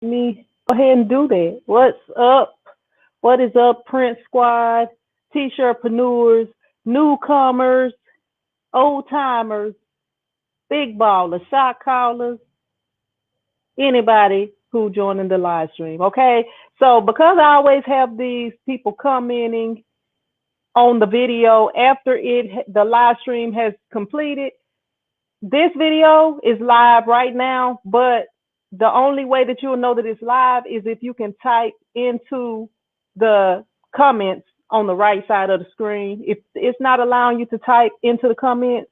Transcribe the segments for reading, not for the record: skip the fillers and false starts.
Me go ahead and do that. What's up? What is up, Print Squad, T-shirtpreneurs, newcomers, old timers, big ballers, shot callers, anybody who joining the live stream? Okay, so because I always have these people commenting on the video after the live stream has completed, this video is live right now, but the only way that you'll know that it's live is if you can type into the comments on the right side of the screen. If it's not allowing you to type into the comments,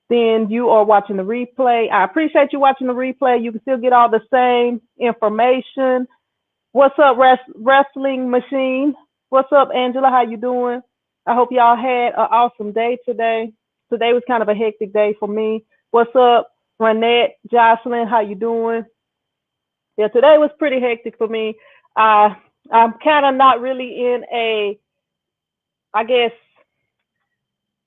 then you are watching the replay. I appreciate you watching the replay. You can still get all the same information. What's up, wrestling machine? What's up, Angela? How you doing? I hope y'all had an awesome day today. Today was kind of a hectic day for me. What's up, Renette, Jocelyn? How you doing? Yeah, today was pretty hectic for me. I'm kind of not really in a, I guess,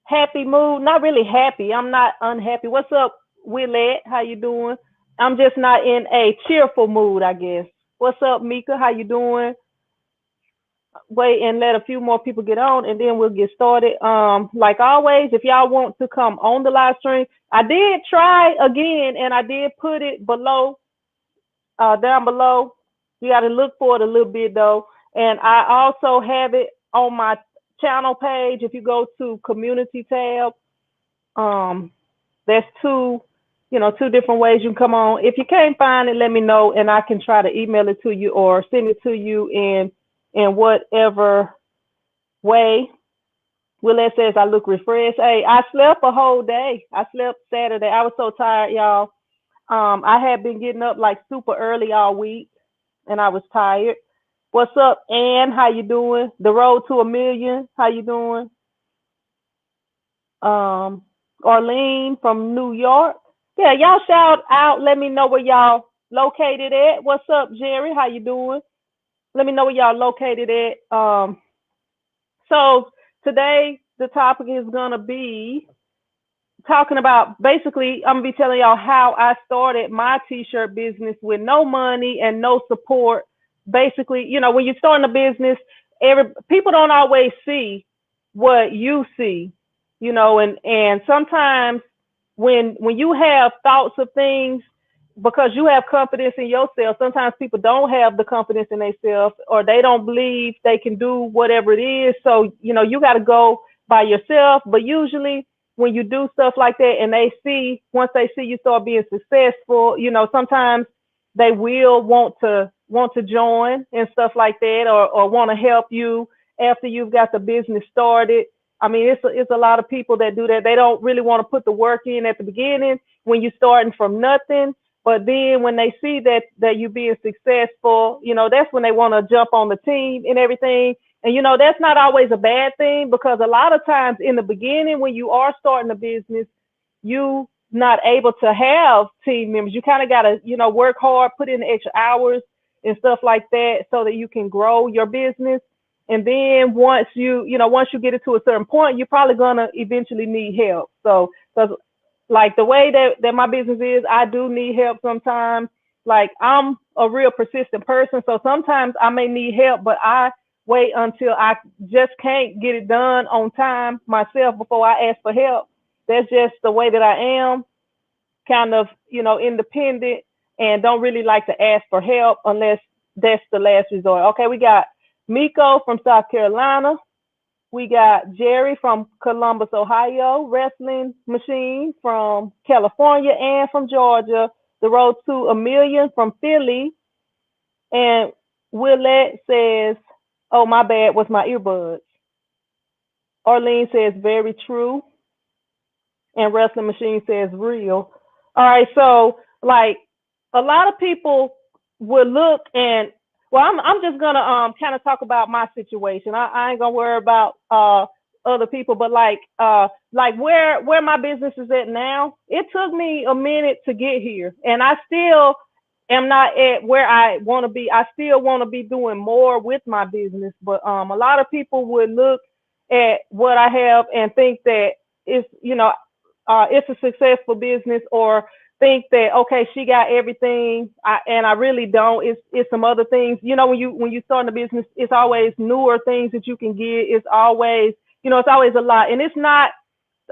happy mood. Not really happy. I'm not unhappy. What's up, Willette? How you doing? I'm just not in a cheerful mood, I guess. What's up, Mika? How you doing? Wait and let a few more people get on and then we'll get started. Like always, if y'all want to come on the live stream, I did try again and I did put it below, down below. You got to look for it a little bit though. And I also have it on my channel page. If you go to community tab, there's two different ways you can come on. If you can't find it, let me know and I can try to email it to you or send it to you in whatever way. Willette says I look refreshed. Hey, I slept a whole day. I slept Saturday. I was so tired, y'all. I had been getting up like super early all week, and I was tired. What's up, Ann? How you doing? The road to a million. How you doing? Arlene from New York. Yeah, y'all shout out. Let me know where y'all located at. What's up, Jerry? How you doing? Let me know where y'all located at. So today the topic is gonna be talking about basically I'm gonna be telling y'all how I started my t-shirt business with no money and no support. Basically, when you're starting a business, people don't always see what you see, and sometimes when you have thoughts of things because you have confidence in yourself, sometimes people don't have the confidence in themselves or they don't believe they can do whatever it is. So, you got to go by yourself. But usually when you do stuff like that and once they see you start being successful, sometimes they will want to join and stuff like that or want to help you after you've got the business started. I mean, it's a lot of people that do that. They don't really want to put the work in at the beginning when you're starting from nothing. But then when they see that you being successful, that's when they want to jump on the team and everything. And that's not always a bad thing because a lot of times in the beginning when you are starting a business, you not able to have team members. You kind of got to, work hard, put in the extra hours and stuff like that so that you can grow your business. And then once you get it to a certain point, you're probably gonna eventually need help. So, because like the way that my business is, I do need help sometimes. Like I'm a real persistent person, so sometimes I may need help, but I wait until I just can't get it done on time myself before I ask for help. That's just the way that I am, kind of, independent and don't really like to ask for help unless that's the last resort. Okay, we got Miko from South Carolina. We got Jerry from Columbus, Ohio, Wrestling Machine from California and from Georgia, The Road to a Million from Philly, and Willette says, oh, my bad, was my earbuds. Arlene says, very true. And Wrestling Machine says, real. All right, so, like, a lot of people will look and, well, I'm just going to kind of talk about my situation. I ain't going to worry about other people, but, like where my business is at now, it took me a minute to get here. And I still am not at where I want to be. I still want to be doing more with my business. But a lot of people would look at what I have and think that it's, it's a successful business or think that, okay, she got everything, and I really don't. It's some other things. You know, when you start a business, it's always newer things that you can get. It's always, it's always a lot, and it's not.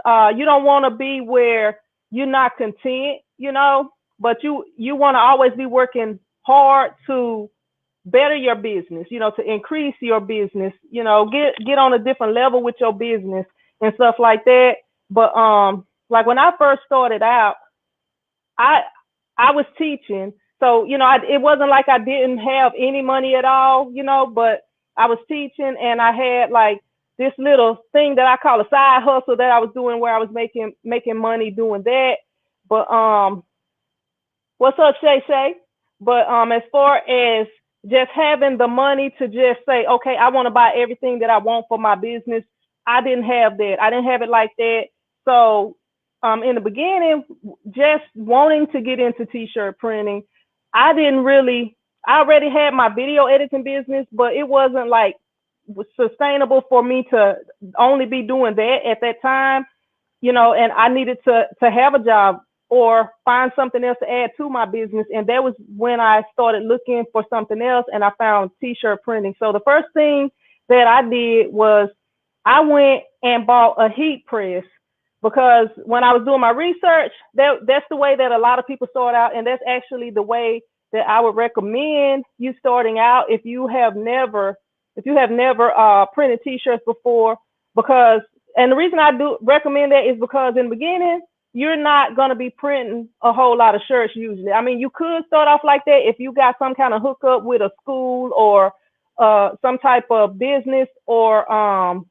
You don't want to be where you're not content, but you want to always be working hard to better your business, to increase your business, get on a different level with your business and stuff like that. But like when I first started out, I I was teaching, so it wasn't like I didn't have any money at all, but I was teaching and I had like this little thing that I call a side hustle that I was doing where I was making money doing that. But what's up, Shay Shay? But as far as just having the money to just say, okay, I want to buy everything that I want for my business, I didn't have that. I didn't have it like that. So in the beginning, just wanting to get into t-shirt printing, I already had my video editing business, but it wasn't like sustainable for me to only be doing that at that time, and I needed to have a job or find something else to add to my business. And that was when I started looking for something else, and I found t-shirt printing. So the first thing that I did was I went and bought a heat press, because when I was doing my research, that's the way that a lot of people start out, and that's actually the way that I would recommend you starting out if you have never printed t-shirts before. Because, and the reason I do recommend that is because in the beginning, you're not going to be printing a whole lot of shirts usually. I mean, you could start off like that if you got some kind of hookup with a school or some type of business or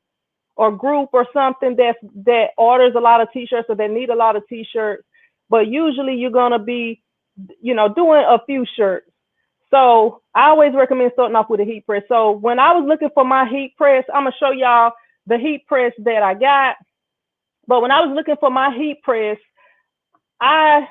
group or something that orders a lot of t-shirts or that need a lot of t-shirts. But usually you're going to be, doing a few shirts. So I always recommend starting off with a heat press. So when I was looking for my heat press, I'm going to show y'all the heat press that I got. But when I was looking for my heat press, I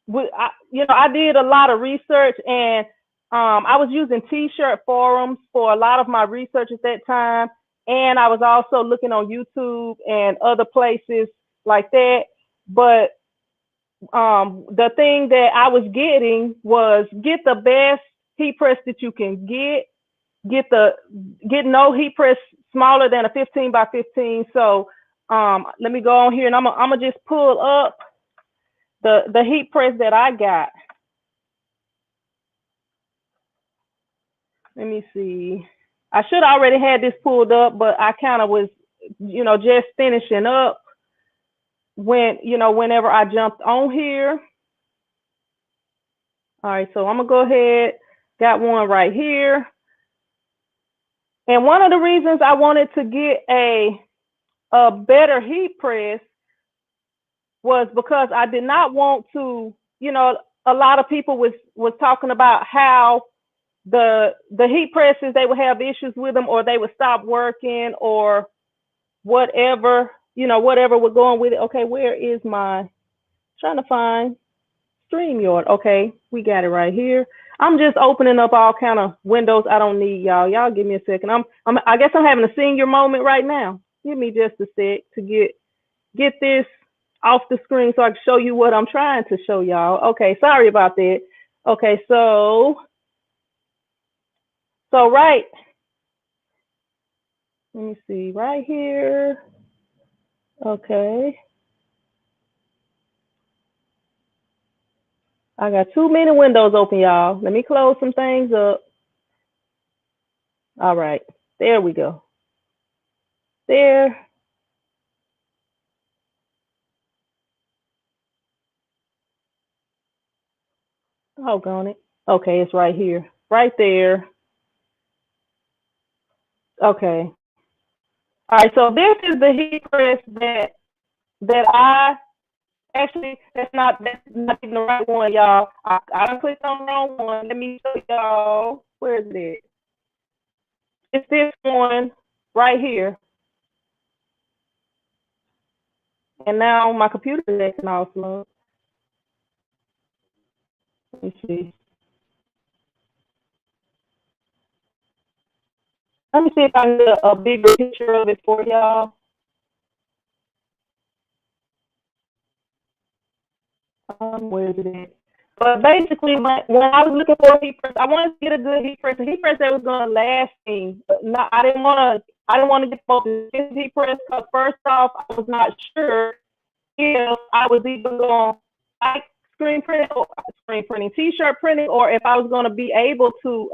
did a lot of research, and I was using t-shirt forums for a lot of my research at that time. And I was also looking on YouTube and other places like that. But the thing that I was getting was get the best heat press that you can get no heat press smaller than a 15 by 15. So let me go on here, and I'm gonna just pull up the heat press that I got. Let me see. I should already had this pulled up, but I kind of was, just finishing up whenever I jumped on here. All right, so I'm gonna go ahead. Got one right here. And one of the reasons I wanted to get a better heat press was because I did not want to, a lot of people was talking about how the heat presses, they would have issues with them, or they would stop working, or whatever, whatever would go on with it. Okay, where is my, trying to find StreamYard. Okay, we got it right here. I'm just opening up all kind of windows I don't need, y'all. Y'all give me a second. I guess I'm having a senior moment right now. Give me just a sec to get this off the screen so I can show you what I'm trying to show y'all. Okay, sorry about that. Okay, so right. Let me see right here. Okay. I got too many windows open, y'all. Let me close some things up. All right, there we go. There. Oh, got it. Okay, it's right here. Right there. Okay. All right, so this is the heat press that I actually, that's not even the right one, y'all. I done clicked on the wrong one. Let me show y'all. Where is it? It's this one right here. And now my computer is acting all slow. Let me see. Let me see if I can get a bigger picture of it for y'all. Where is it at? But basically, when I was looking for a heat press, I wanted to get a good heat press that was gonna last me. But no, I didn't want to get the heat press because first off, I was not sure if I was even going like screen printing, t-shirt printing, or if I was going to be able to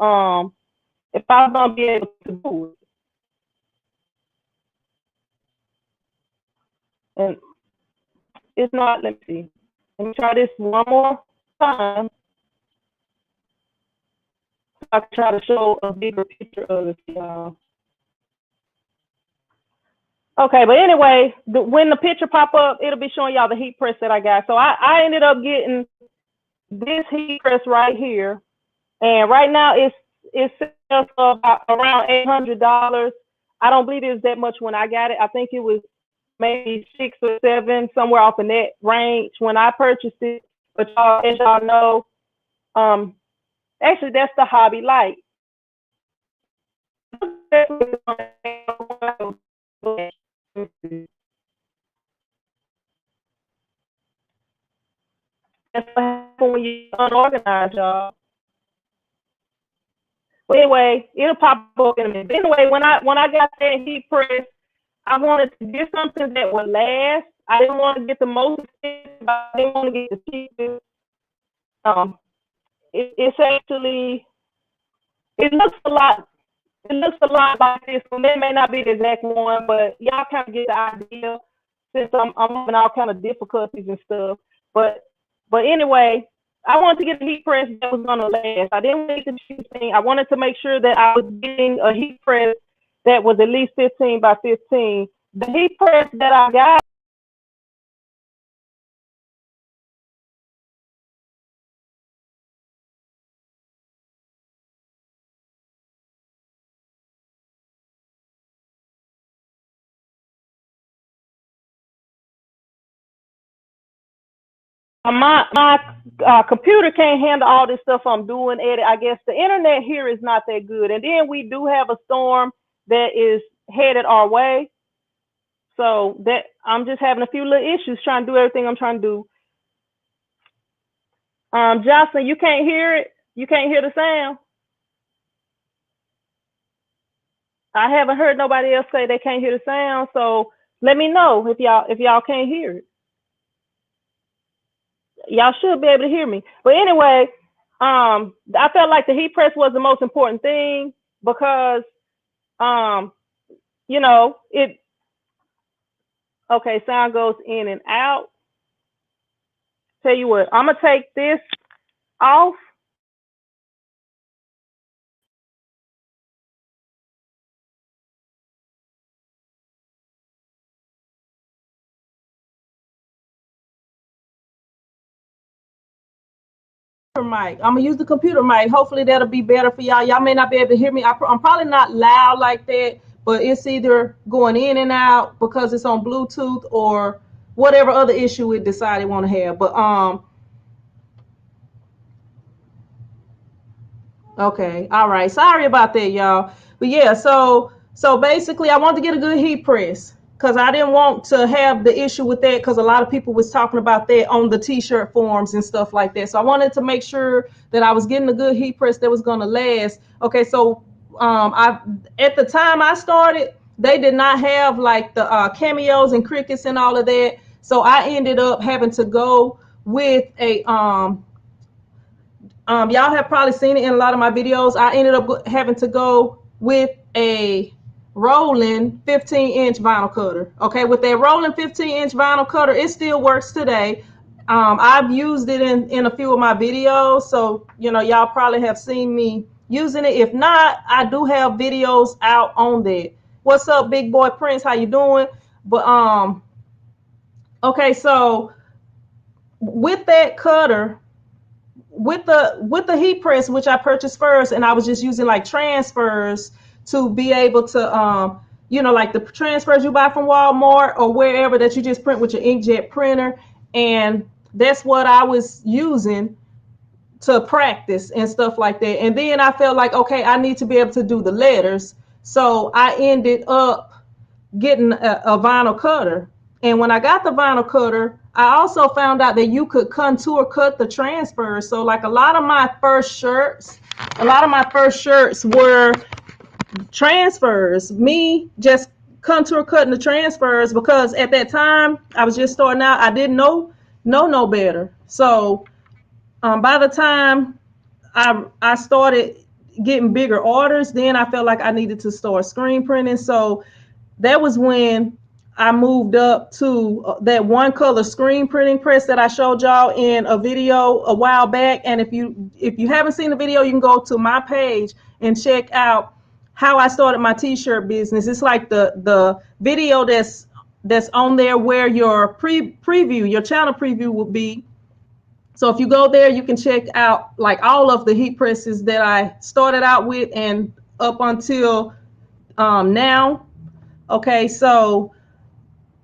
if I was going to be able to do it. And it's not. Let me see. Let me try this one more time. I try to show a bigger picture of it, y'all. Okay, but anyway, when the picture pop up, it'll be showing y'all the heat press that I got. So I ended up getting this heat press right here, and right now it's sells for about around $800. I don't believe it was that much when I got it. I think it was maybe 6 or 7, somewhere off in that range when I purchased it. But y'all, as y'all know, actually that's the Hobby Light. That's what happens when you unorganized, y'all. But anyway, it'll pop up in a minute. But anyway, when I got that heat press, I wanted to get something that would last. I didn't want to get the most expensive. I didn't want to get the cheapest. Um, it's actually it looks a lot. It looks a lot like this. And it may not be the exact one, but y'all kind of get the idea. Since I'm having all kind of difficulties and stuff. But anyway, I wanted to get a heat press that was gonna last. I didn't want the cheapest thing. I wanted to make sure that I was getting a heat press that was at least 15 by 15. The heat press that I got my computer can't handle all this stuff I'm doing. Eddie, I guess the internet here is not that good, and then we do have a storm that is headed our way. So that I'm just having a few little issues trying to do everything I'm trying to do. Jocelyn, you can't hear it. You can't hear the sound. I haven't heard nobody else say they can't hear the sound. So let me know if y'all can't hear it. Y'all should be able to hear me. But anyway, I felt like the heat press was the most important thing because um, it okay, sound goes in and out. Tell you what, I'm gonna take this off. Mic. I'm gonna use the computer mic. Hopefully that'll be better for y'all. Y'all may not be able to hear me. I'm probably not loud like that, but it's either going in and out because it's on Bluetooth or whatever other issue we decided want to have. But okay, all right. Sorry about that, y'all. But yeah, so basically, I wanted to get a good heat press because I didn't want to have the issue with that because a lot of people was talking about that on the t-shirt forums and stuff like that. So I wanted to make sure that I was getting a good heat press that was going to last. Okay, so I at the time I started, they did not have like the cameos and crickets and all of that. So I ended up having to go with a y'all have probably seen it in a lot of my videos. I ended up having to go with a rolling 15-inch vinyl cutter. Okay, with that rolling 15-inch vinyl cutter, it still works today. I've used it in a few of my videos, so y'all probably have seen me using it. If not, I do have videos out on that. What's up, big boy Prince? How you doing? But okay, so with that cutter, with the heat press, which I purchased first, and I was just using like transfers to be able to like the transfers you buy from Walmart or wherever that you just print with your inkjet printer, and that's what I was using to practice and stuff like that. And then I felt like, okay, I need to be able to do the letters, so I ended up getting a vinyl cutter. And when I got the vinyl cutter, I also found out that you could contour cut the transfers. So like a lot of my first shirts were transfers. Me just contour cutting the transfers because at that time I was just starting out. I didn't know no better. So by the time I started getting bigger orders, then I felt like I needed to start screen printing. So that was when I moved up to that one color screen printing press that I showed y'all in a video a while back. And if you haven't seen the video, you can go to my page and check out how I started my t-shirt business. It's like the video that's on there where your preview, your channel preview will be. So if you go there, you can check out like all of the heat presses that I started out with and up until now. Okay, so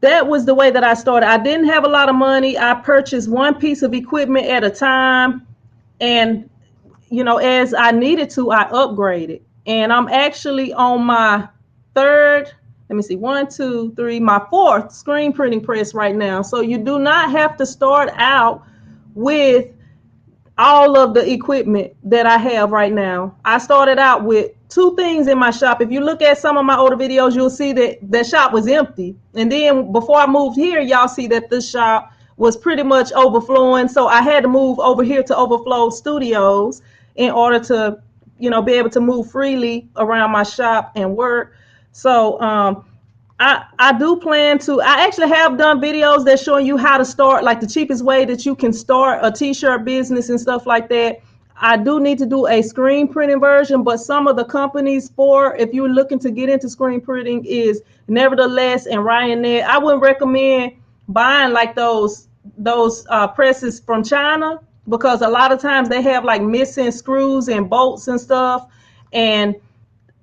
that was the way that I started. I didn't have a lot of money. I purchased one piece of equipment at a time. And, as I needed to, I upgraded. And I'm actually on my third, let me see, one, two, three, my fourth screen printing press right now. So you do not have to start out with all of the equipment that I have right now. I started out with two things in my shop. If you look at some of my older videos, you'll see that the shop was empty. And then before I moved here, y'all see that this shop was pretty much overflowing. So I had to move over here to Overflow Studios in order to, be able to move freely around my shop and work. So I do plan to. I actually have done videos that showing you how to start, like the cheapest way that you can start a t-shirt business and stuff like that. I do need to do a screen printing version, but some of the companies if you're looking to get into screen printing is Nevertheless and Ryanair. I wouldn't recommend buying like those presses from China because a lot of times they have like missing screws and bolts and stuff, and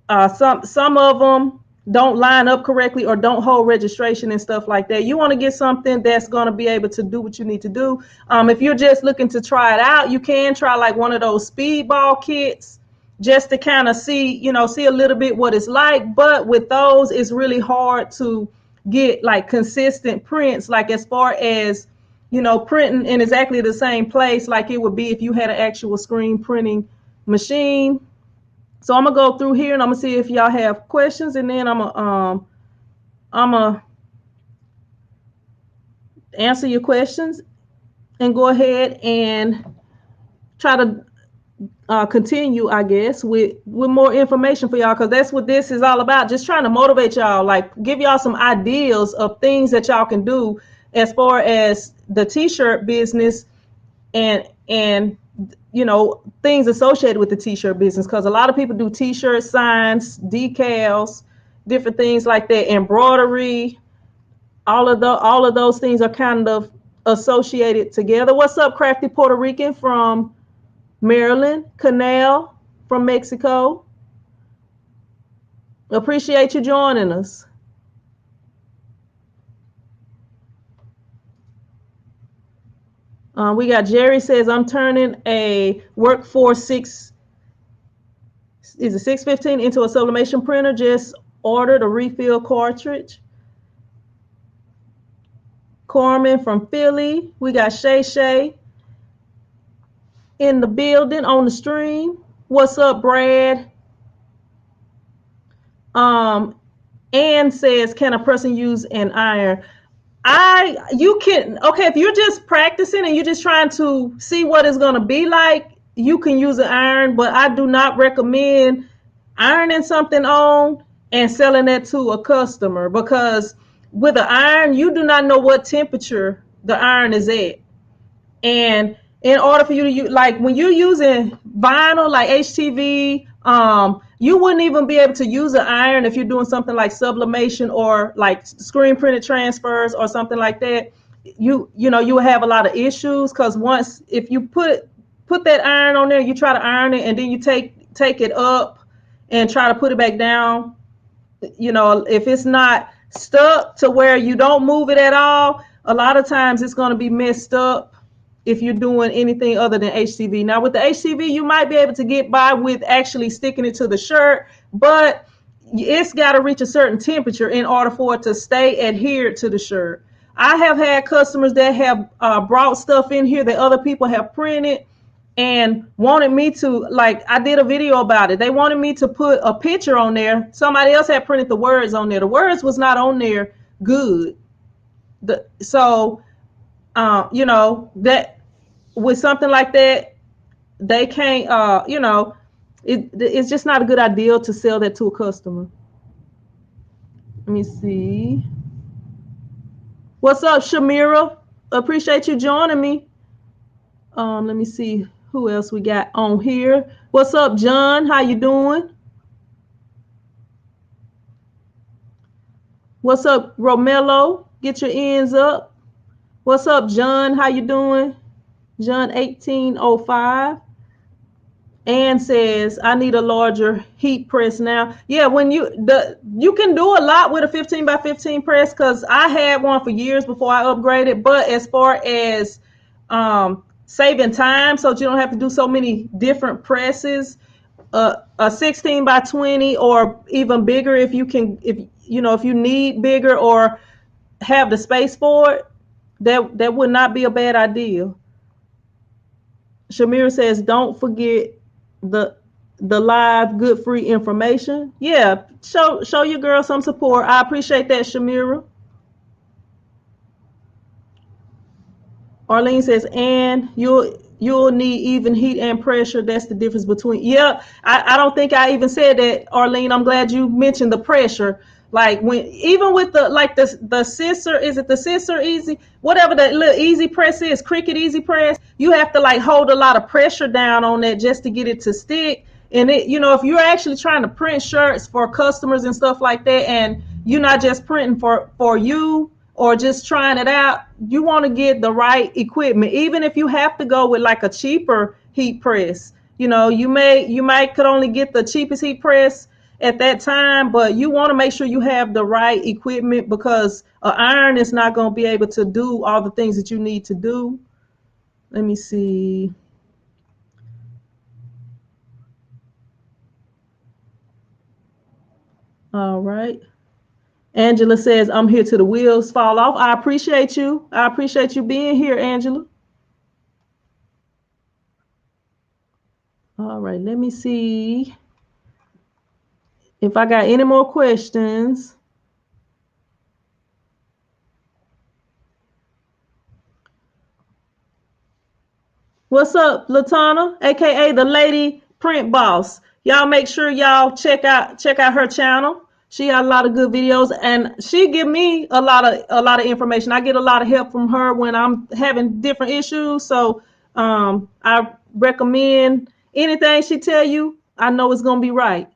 some of them don't line up correctly or don't hold registration and stuff like that. You want to get something that's going to be able to do what you need to do. If you're just looking to try it out, you can try like one of those speedball kits just to kind of see a little bit what it's like. But with those, it's really hard to get like consistent prints, like as far as printing in exactly the same place like it would be if you had an actual screen printing machine. So I'm gonna go through here and I'm gonna see if y'all have questions, and then I'm gonna answer your questions and go ahead and try to continue, I guess, with more information for y'all, because that's what this is all about. Just trying to motivate y'all, like give y'all some ideas of things that y'all can do as far as the t-shirt business and things associated with the t-shirt business, because a lot of people do t-shirt signs, decals, different things like that, embroidery. All of those things are kind of associated together. What's up, Crafty Puerto Rican from Maryland? Canal from Mexico. Appreciate you joining us. We got Jerry says, I'm turning a Workforce 615 into a sublimation printer. Just ordered a refill cartridge. Corman from Philly. We got Shay in the building on the stream. What's up, Brad? Ann says, can a person use an iron? You can, okay, if you're just practicing and you're just trying to see what it's going to be like, you can use an iron, but I do not recommend ironing something on and selling that to a customer, because with an iron, you do not know what temperature the iron is at. And in order for you to use, like when you're using vinyl, like HTV, you wouldn't even be able to use an iron if you're doing something like sublimation or like screen printed transfers or something like that. You will have a lot of issues, because if you put that iron on there, you try to iron it and then you take it up and try to put it back down. If it's not stuck to where you don't move it at all, a lot of times it's going to be messed up if you're doing anything other than HTV. Now with the HTV, you might be able to get by with actually sticking it to the shirt, but it's got to reach a certain temperature in order for it to stay adhered to the shirt. I have had customers that have brought stuff in here that other people have printed and wanted me to, like, I did a video about it. They wanted me to put a picture on there. Somebody else had printed the words on there. The words was not on there good. So that with something like that, they can't, it's just not a good idea to sell that to a customer. Let me see. What's up, Shamira? Appreciate you joining me. Let me see who else we got on here. What's up, John? How you doing? What's up, Romello? Get your ends up. What's up, John? How you doing? John 1805. Ann says, I need a larger heat press now. Yeah, when you can do a lot with a 15 by 15 press, because I had one for years before I upgraded. But as far as saving time, so you don't have to do so many different presses, a 16 by 20 or even bigger, if you can, if you need bigger or have the space for it, that would not be a bad idea. Shamira says, don't forget the live good free information. Yeah, show your girl some support. I appreciate that, Shamira. Arlene says, and you'll need even heat and pressure. That's the difference between. Yeah, I don't think I even said that, Arlene. I'm glad you mentioned the pressure. Like when even with the scissor, is it the scissor easy? Whatever the little easy press is, Cricut easy press, you have to like hold a lot of pressure down on that just to get it to stick. And it, if you're actually trying to print shirts for customers and stuff like that, and you're not just printing for you or just trying it out, you want to get the right equipment. Even if you have to go with like a cheaper heat press, you might could only get the cheapest heat press at that time, but you want to make sure you have the right equipment, because an iron is not going to be able to do all the things that you need to do. Let me see. All right. Angela says, I'm here till the wheels fall off. I appreciate you. I appreciate you being here, Angela. All right. Let me see if I got any more questions. What's up, Latana, aka the Lady Print Boss? Y'all make sure y'all check out her channel. She got a lot of good videos, and she give me a lot of information. I get a lot of help from her when I'm having different issues. So I recommend anything she tell you. I know it's gonna be right.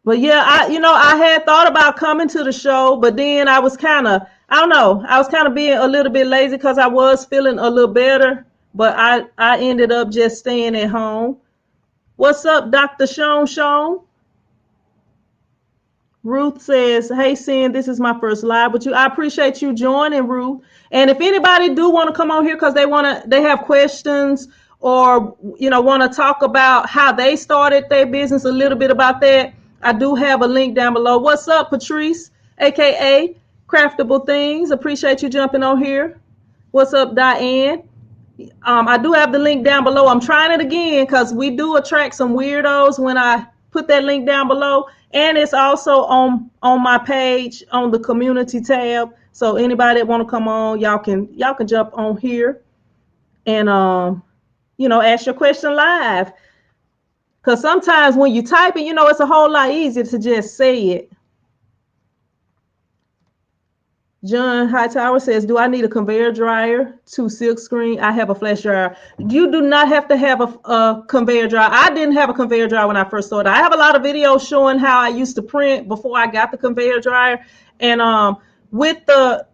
But yeah, I had thought about coming to the show, but then I was I don't know, I was kind of being a little bit lazy because I was feeling a little better, but I ended up just staying at home. What's up, Dr. Sean? Ruth says, hey, Sin, this is my first live with you. I appreciate you joining, Ruth. And if anybody do want to come on here because they have questions, or, want to talk about how they started their business, a little bit about that, I do have a link down below. What's up, Patrice, aka Craftable Things? Appreciate you jumping on here. What's up, Diane? I do have the link down below. I'm trying it again because we do attract some weirdos when I put that link down below. And it's also on my page on the community tab. So anybody that want to come on, y'all can jump on here and ask your question live. Because sometimes when you type it, it's a whole lot easier to just say it. John Hightower says, do I need a conveyor dryer to silk screen? I have a flash dryer. You do not have to have a conveyor dryer. I didn't have a conveyor dryer when I first started. I have a lot of videos showing how I used to print before I got the conveyor dryer. And with the,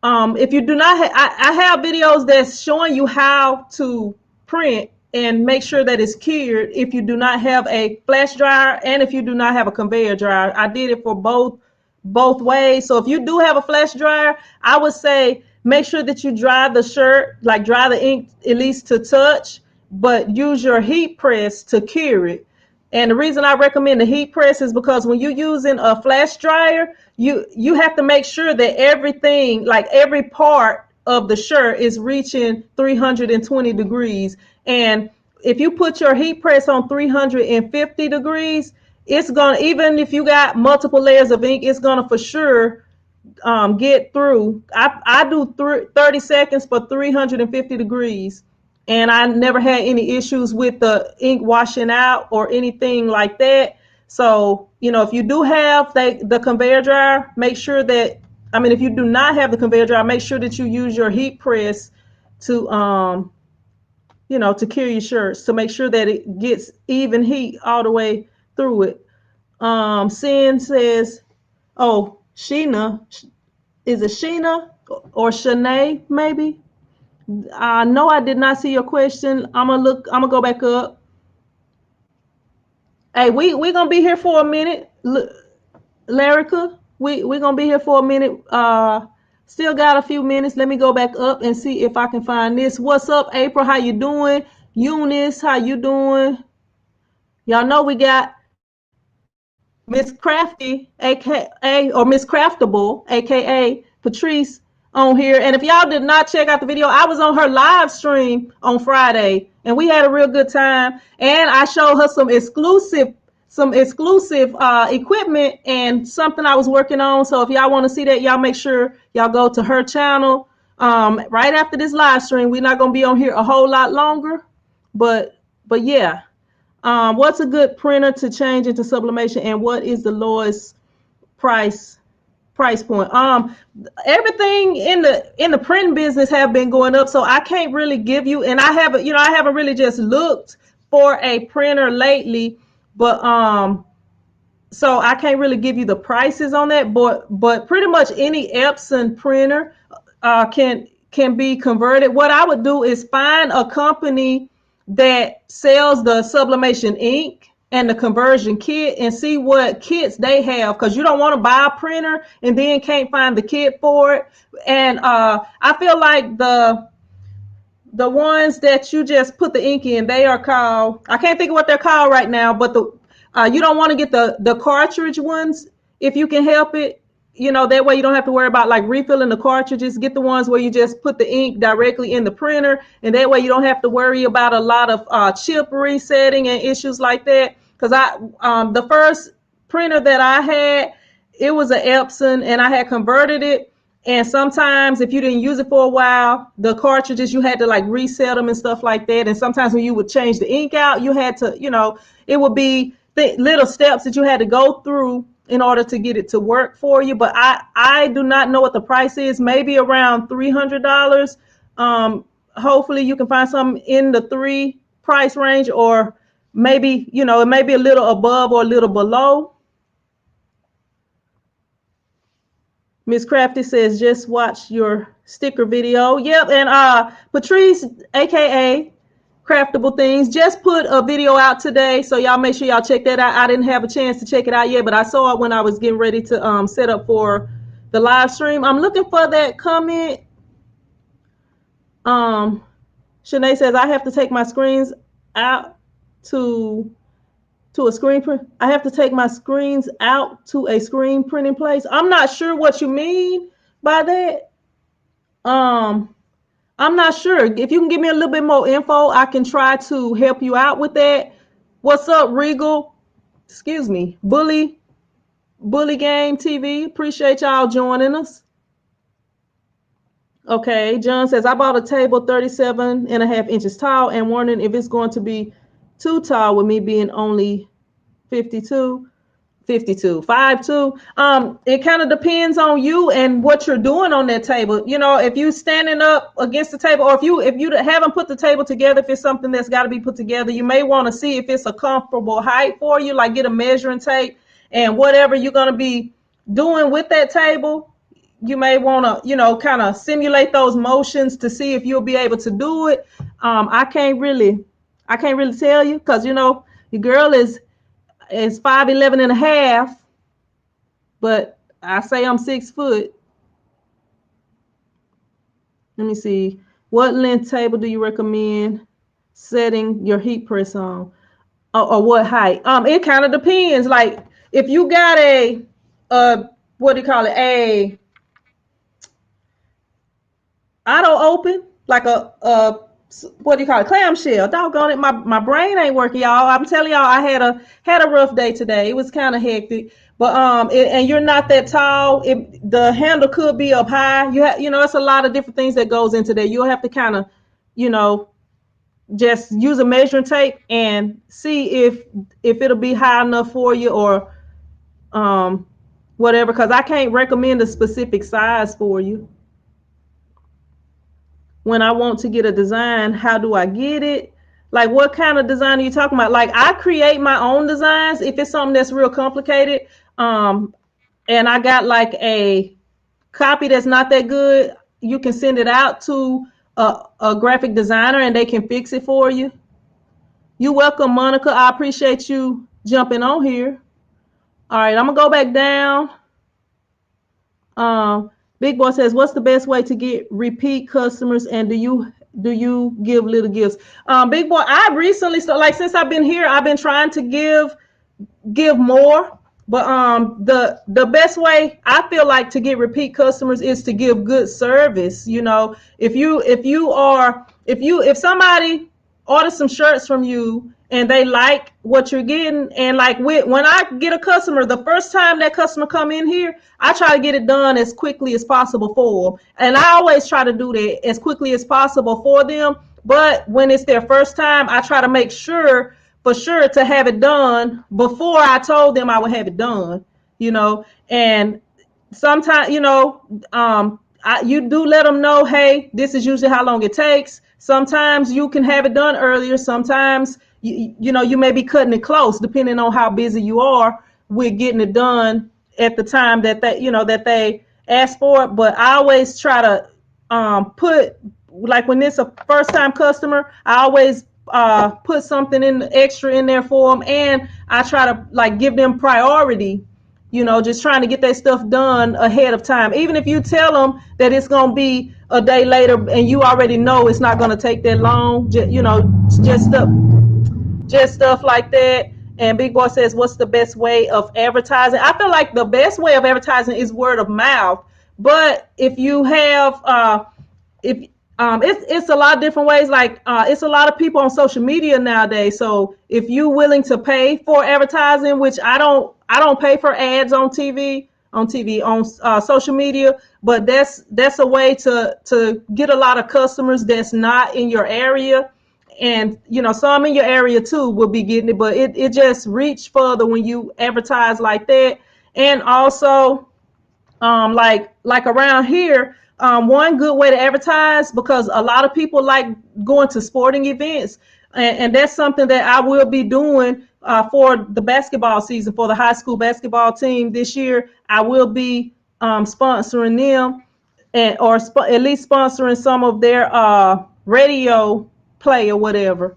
if you do not I have videos that's showing you how to print and make sure that it's cured if you do not have a flash dryer and if you do not have a conveyor dryer. I did it for both ways. So if you do have a flash dryer, I would say make sure that you dry the shirt, like dry the ink at least to touch, but use your heat press to cure it. And the reason I recommend the heat press is because when you're using a flash dryer, you have to make sure that everything, like every part of the shirt, is reaching 320 degrees. And if you put your heat press on 350 degrees, it's gonna, even if you got multiple layers of ink, it's gonna for sure get through. I do 30 seconds for 350 degrees, and I never had any issues with the ink washing out or anything like that. So, if you do have the conveyor dryer, make sure that, I mean, if you do not have the conveyor dryer, make sure that you use your heat press to, to cure your shirts, to make sure that it gets even heat all the way through it. Sin says, oh, Sheena, is it Sheena or Shanae, maybe? No, I did not see your question. I'm gonna go back up. Hey, we gonna be here for a minute. Larica, we gonna be here for a minute. Still got a few minutes. Let me go back up and see if I can find this. What's up, April? How you doing? Eunice, how you doing? Y'all know we got Miss Crafty, aka, or Miss Craftable, aka Patrice, on here. And if y'all did not check out the video, I was on her live stream on Friday, and we had a real good time. And I showed her some exclusive equipment and something I was working on. So if y'all want to see that, y'all make sure y'all go to her channel. Right after this live stream, we're not gonna be on here a whole lot longer, but yeah. What's a good printer to change into sublimation, and what is the lowest price point? Everything in the printing business have been going up, so I can't really give you, and I haven't really just looked for a printer lately, but so I can't really give you the prices on that, but pretty much any Epson printer can be converted. What I would do is find a company that sells the sublimation ink and the conversion kit and see what kits they have, because you don't want to buy a printer and then can't find the kit for it. And I feel like the ones that you just put the ink in, they are called, I can't think of what they're called right now, but you don't want to get the cartridge ones if you can help it. That way you don't have to worry about like refilling the cartridges. Get the ones where you just put the ink directly in the printer, and that way you don't have to worry about a lot of chip resetting and issues like that. Because the first printer that I had, it was an Epson, and I had converted it. And sometimes if you didn't use it for a while, the cartridges, you had to like reset them and stuff like that. And sometimes when you would change the ink out, you had to, it would be little steps that you had to go through in order to get it to work for you. But I do not know what the price is. Maybe around $300. Hopefully you can find something in the $3 price range, or maybe, it may be a little above or a little below. Miss Crafty says, just watch your sticker video. Yep. And Patrice, aka Craftable Things, just put a video out today, so y'all make sure y'all check that out. I didn't have a chance to check it out yet, but I saw it when I was getting ready to set up for the live stream. I'm looking for that comment. Shanae says, I have to take my screens out to a screen print. I have to take my screens out to a screen printing place. I'm not sure what you mean by that. I'm not sure. If you can give me a little bit more info, I can try to help you out with that. What's up, Regal? Excuse me, Bully Game TV. Appreciate y'all joining us. Okay, John says, I bought a table 37.5 inches tall and wondering if it's going to be too tall with me being only 52. 5'2". It kind of depends on you and what you're doing on that table. If you standing up against the table, or if you haven't put the table together, if it's something that's got to be put together, you may want to see if it's a comfortable height for you. Like, get a measuring tape, and whatever you're going to be doing with that table, you may want to kind of simulate those motions to see if you'll be able to do it. I can't really tell you, because your girl is 5'11" and a half, but I say I'm 6 foot. Let me see. What length table do you recommend setting your heat press on? or what height? It kind of depends. Like if you got a what do you call it? A auto open, like a what do you call it? Clamshell. Doggone it, my brain ain't working, y'all. I'm telling y'all, I had a rough day today. It was kind of hectic. But and you're not that tall. The handle could be up high. It's a lot of different things that goes into that. You'll have to kind of, you know, just use a measuring tape and see if it'll be high enough for you or um whatever. Because I can't recommend a specific size for you. When I want to get a design, how do I get it? Like, what kind of design are you talking about? Like, I create my own designs if it's something that's real complicated. Um, and I got like a copy that's not that good. You can send it out to a graphic designer and they can fix it for you. You're welcome, Monica. I appreciate you jumping on here. All right, I'm gonna go back down. Um, Big Boy says, "What's the best way to get repeat customers, and do you give little gifts?" Big Boy, I recently like since I've been here, I've been trying to give more, but the best way I feel like to get repeat customers is to give good service. If somebody orders some shirts from you and they like what you're getting, and like when I get a customer, the first time that customer come in here, I try to get it done as quickly as possible for them, and I always try to do that as quickly as possible for them. But when it's their first time, I try to make sure for sure to have it done before I told them I would have it done, and sometimes, you do let them know, hey, this is usually how long it takes. Sometimes you can have it done earlier. Sometimes, you may be cutting it close, depending on how busy you are with getting it done at the time that they ask for it. But I always try to put, like when it's a first time customer, I always put something in extra in there for them, and I try to like give them priority, just trying to get that stuff done ahead of time. Even if you tell them that it's going to be a day later and you already know it's not going to take that long, just stuff like that. And Big Boy says, what's the best way of advertising? I feel like the best way of advertising is word of mouth. But if you have, if it's a lot of different ways. Like it's a lot of people on social media nowadays. So if you're willing to pay for advertising, which I don't pay for ads on TV on social media, but that's a way to get a lot of customers that's not in your area. And some in your area too will be getting it, but it just reach further when you advertise like that. And also like around here, one good way to advertise, because a lot of people like going to sporting events, and that's something that I will be doing for the basketball season for the high school basketball team this year. I will be sponsoring them, or at least sponsoring some of their radio play or whatever.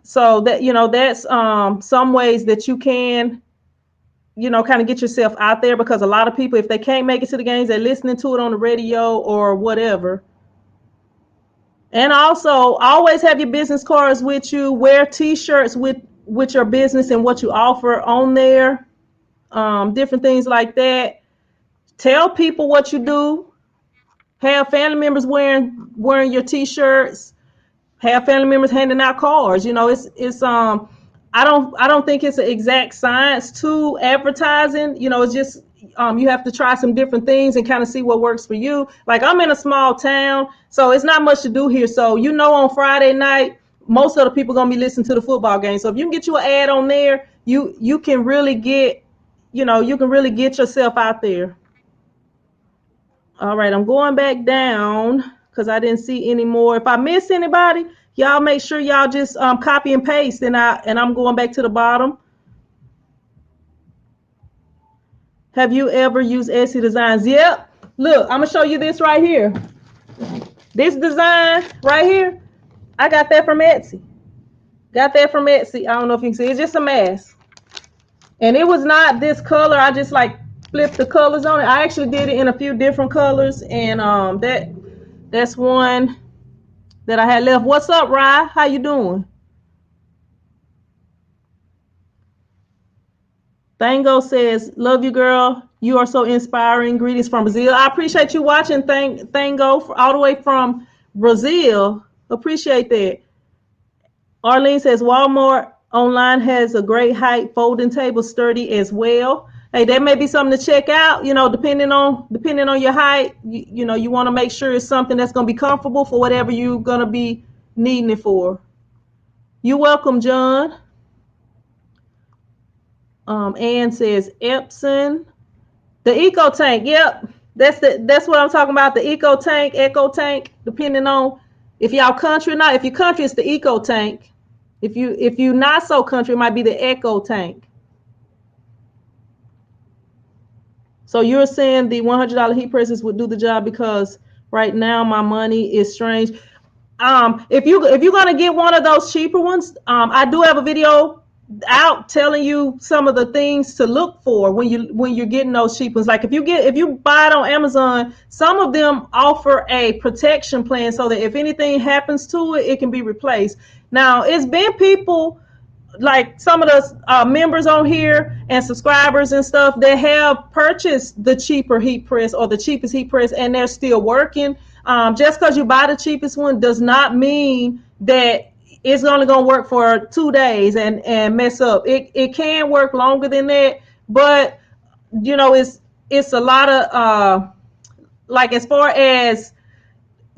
So that's some ways that you can kind of get yourself out there, because a lot of people, if they can't make it to the games, they're listening to it on the radio or whatever. And also, always have your business cards with you. Wear T-shirts with your business and what you offer on there. Different things like that. Tell people what you do. Have family members wearing your T-shirts. Have family members handing out cards. It's I don't think it's an exact science to advertising. It's just you have to try some different things and kind of see what works for you. Like, I'm in a small town, so it's not much to do here. So on Friday night, most of the people gonna be listening to the football game. So if you can get you an ad on there, you can really get yourself out there. All right, I'm going back down because I didn't see any more. If I miss anybody, y'all make sure y'all just copy and paste, and I'm going back to the bottom. Have you ever used Etsy designs? Yep. Look, I'm gonna show you this right here. This design right here, I got that from Etsy. Got that from Etsy. I don't know if you can see. It's just a mask, and it was not this color. I just like flipped the colors on it. I actually did it in a few different colors, and that's one that I had left. What's up, Rye? How you doing? Thango says, love you, girl. You are so inspiring. Greetings from Brazil. I appreciate you watching, Thango, all the way from Brazil. Appreciate that. Arlene says, Walmart online has a great height folding table, sturdy as well. Hey, that may be something to check out. Depending on your height, you want to make sure it's something that's going to be comfortable for whatever you're going to be needing it for. You're welcome, John. Ann says Epson. The Eco Tank, yep. That's what I'm talking about. The Eco Tank, Echo Tank, depending on if y'all country or not. If you country, it's the Eco Tank. If you not so country, it might be the Echo Tank. So you're saying the $100 heat presses would do the job because right now my money is strange. If you're gonna get one of those cheaper ones, I do have a video out telling you some of the things to look for when you're getting those cheap ones. Like if you buy it on Amazon, some of them offer a protection plan so that if anything happens to it, it can be replaced. Now it's been people like some of the members on here and subscribers and stuff that have purchased the cheaper heat press or the cheapest heat press and they're still working. Just because you buy the cheapest one does not mean that it's only going to work for 2 days and mess up. It can work longer than that, but it's a lot of like as far as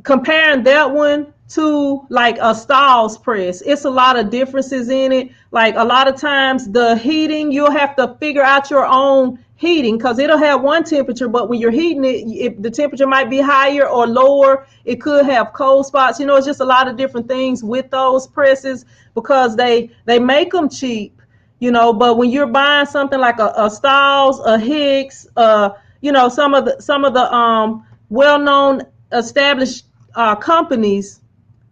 comparing that one to like a Stahl's press, it's a lot of differences in it. Like a lot of times the heating, you'll have to figure out your own heating because it'll have one temperature, but when you're heating it, the temperature might be higher or lower. It could have cold spots. It's just a lot of different things with those presses because they make them cheap, but when you're buying something like a Stahl's, a Hicks, some of the well-known established companies,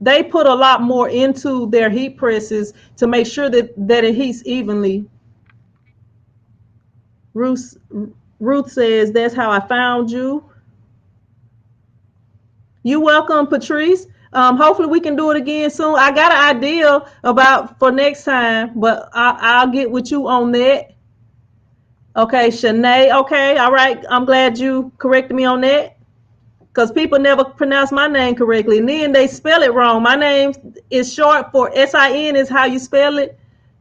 they put a lot more into their heat presses to make sure that it heats evenly. Ruth says, that's how I found you. You're welcome, Patrice. Hopefully we can do it again soon. I got an idea for next time, but I'll get with you on that. Okay, Shanae. Okay, all right. I'm glad you corrected me on that. Because people never pronounce my name correctly. And then they spell it wrong. My name is short for S-I-N is how you spell it.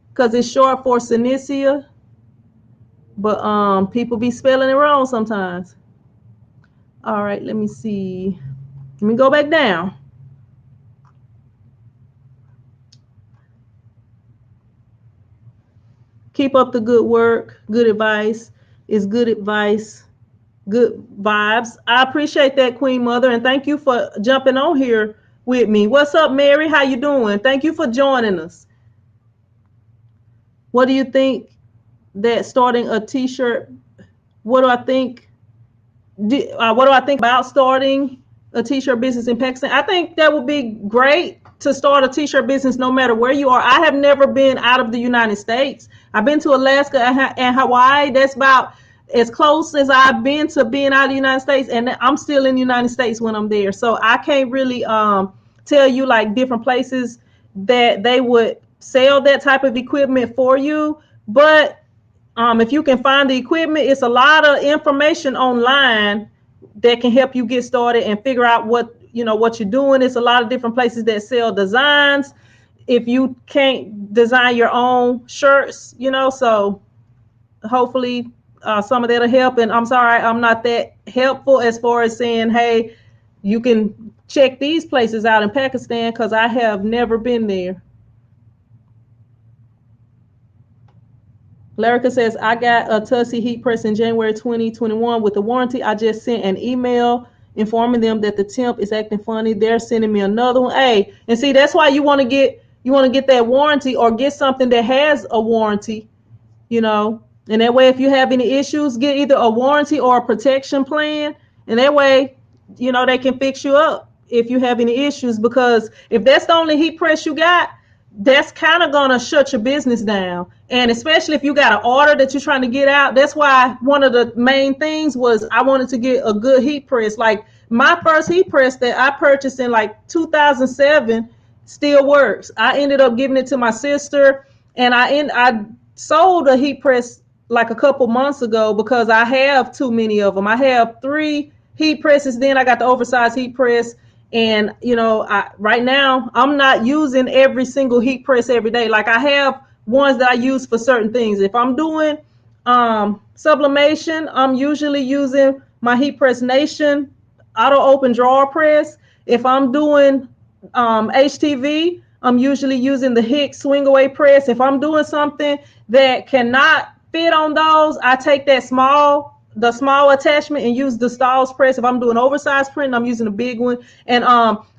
Because it's short for Sinicia. But people be spelling it wrong sometimes. All right, let me see. Let me go back down. Keep up the good work. Good advice is good advice. Good vibes. I appreciate that, Queen Mother, and thank you for jumping on here with me. What's up, Mary? How you doing? Thank you for joining us. What do you think that starting a t-shirt? What do I think? What do I think about starting a t-shirt business in Pakistan? I think that would be great to start a t-shirt business no matter where you are. I have never been out of the United States. I've been to Alaska and Hawaii. That's about as close as I've been to being out of the United States, and I'm still in the United States when I'm there. So I can't really tell you like different places that they would sell that type of equipment for you. But if you can find the equipment, it's a lot of information online that can help you get started and figure out what you're doing. It's a lot of different places that sell designs. If you can't design your own shirts, so hopefully some of that'll help. And I'm sorry, I'm not that helpful as far as saying, hey, you can check these places out in Pakistan because I have never been there. Larica says, I got a Tussie heat press in January 2021 with a warranty. I just sent an email informing them that the temp is acting funny. They're sending me another one. Hey, and see, that's why you want to get that warranty or get something that has a warranty, and that way, if you have any issues, get either a warranty or a protection plan. And that way, they can fix you up if you have any issues. Because if that's the only heat press you got, that's kind of going to shut your business down. And especially if you got an order that you're trying to get out. That's why one of the main things was I wanted to get a good heat press. Like my first heat press that I purchased in like 2007 still works. I ended up giving it to my sister, and I sold a heat press like a couple months ago because I have too many of them. I have 3 heat presses. Then I got the oversized heat press. And, right now I'm not using every single heat press every day. Like I have ones that I use for certain things. If I'm doing sublimation, I'm usually using my Heat Press Nation auto open drawer press. If I'm doing HTV, I'm usually using the Hicks swing away press. If I'm doing something that cannot fit on those, I take the small attachment and use the Stalls press. If I'm doing oversized print, I'm using a big one. And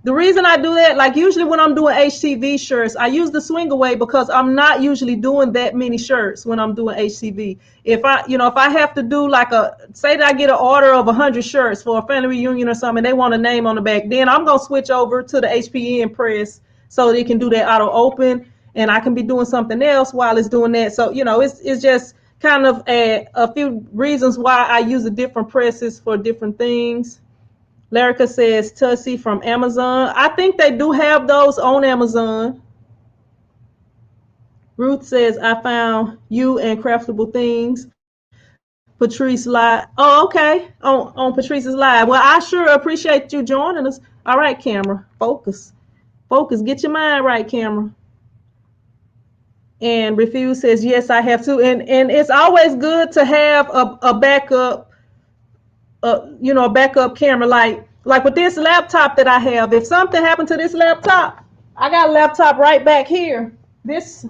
the reason I do that, like usually when I'm doing HTV shirts, I use the swing away because I'm not usually doing that many shirts when I'm doing HTV. If I have to do like say that I get an order of 100 shirts for a family reunion or something, they want a name on the back, then I'm going to switch over to the HPN press so they can do that auto open, and I can be doing something else while it's doing that. So, it's just kind of a few reasons why I use the different presses for different things. Lerica says Tussie from Amazon. I think they do have those on Amazon. Ruth says I found you and Craftable Things. Patrice Live. Oh, okay. On Patrice's Live. Well, I sure appreciate you joining us. All right, camera. Focus. Get your mind right, camera. And Refuse says, yes, I have too. And it's always good to have a backup, a backup camera. Like with this laptop that I have, if something happened to this laptop, I got a laptop right back here. This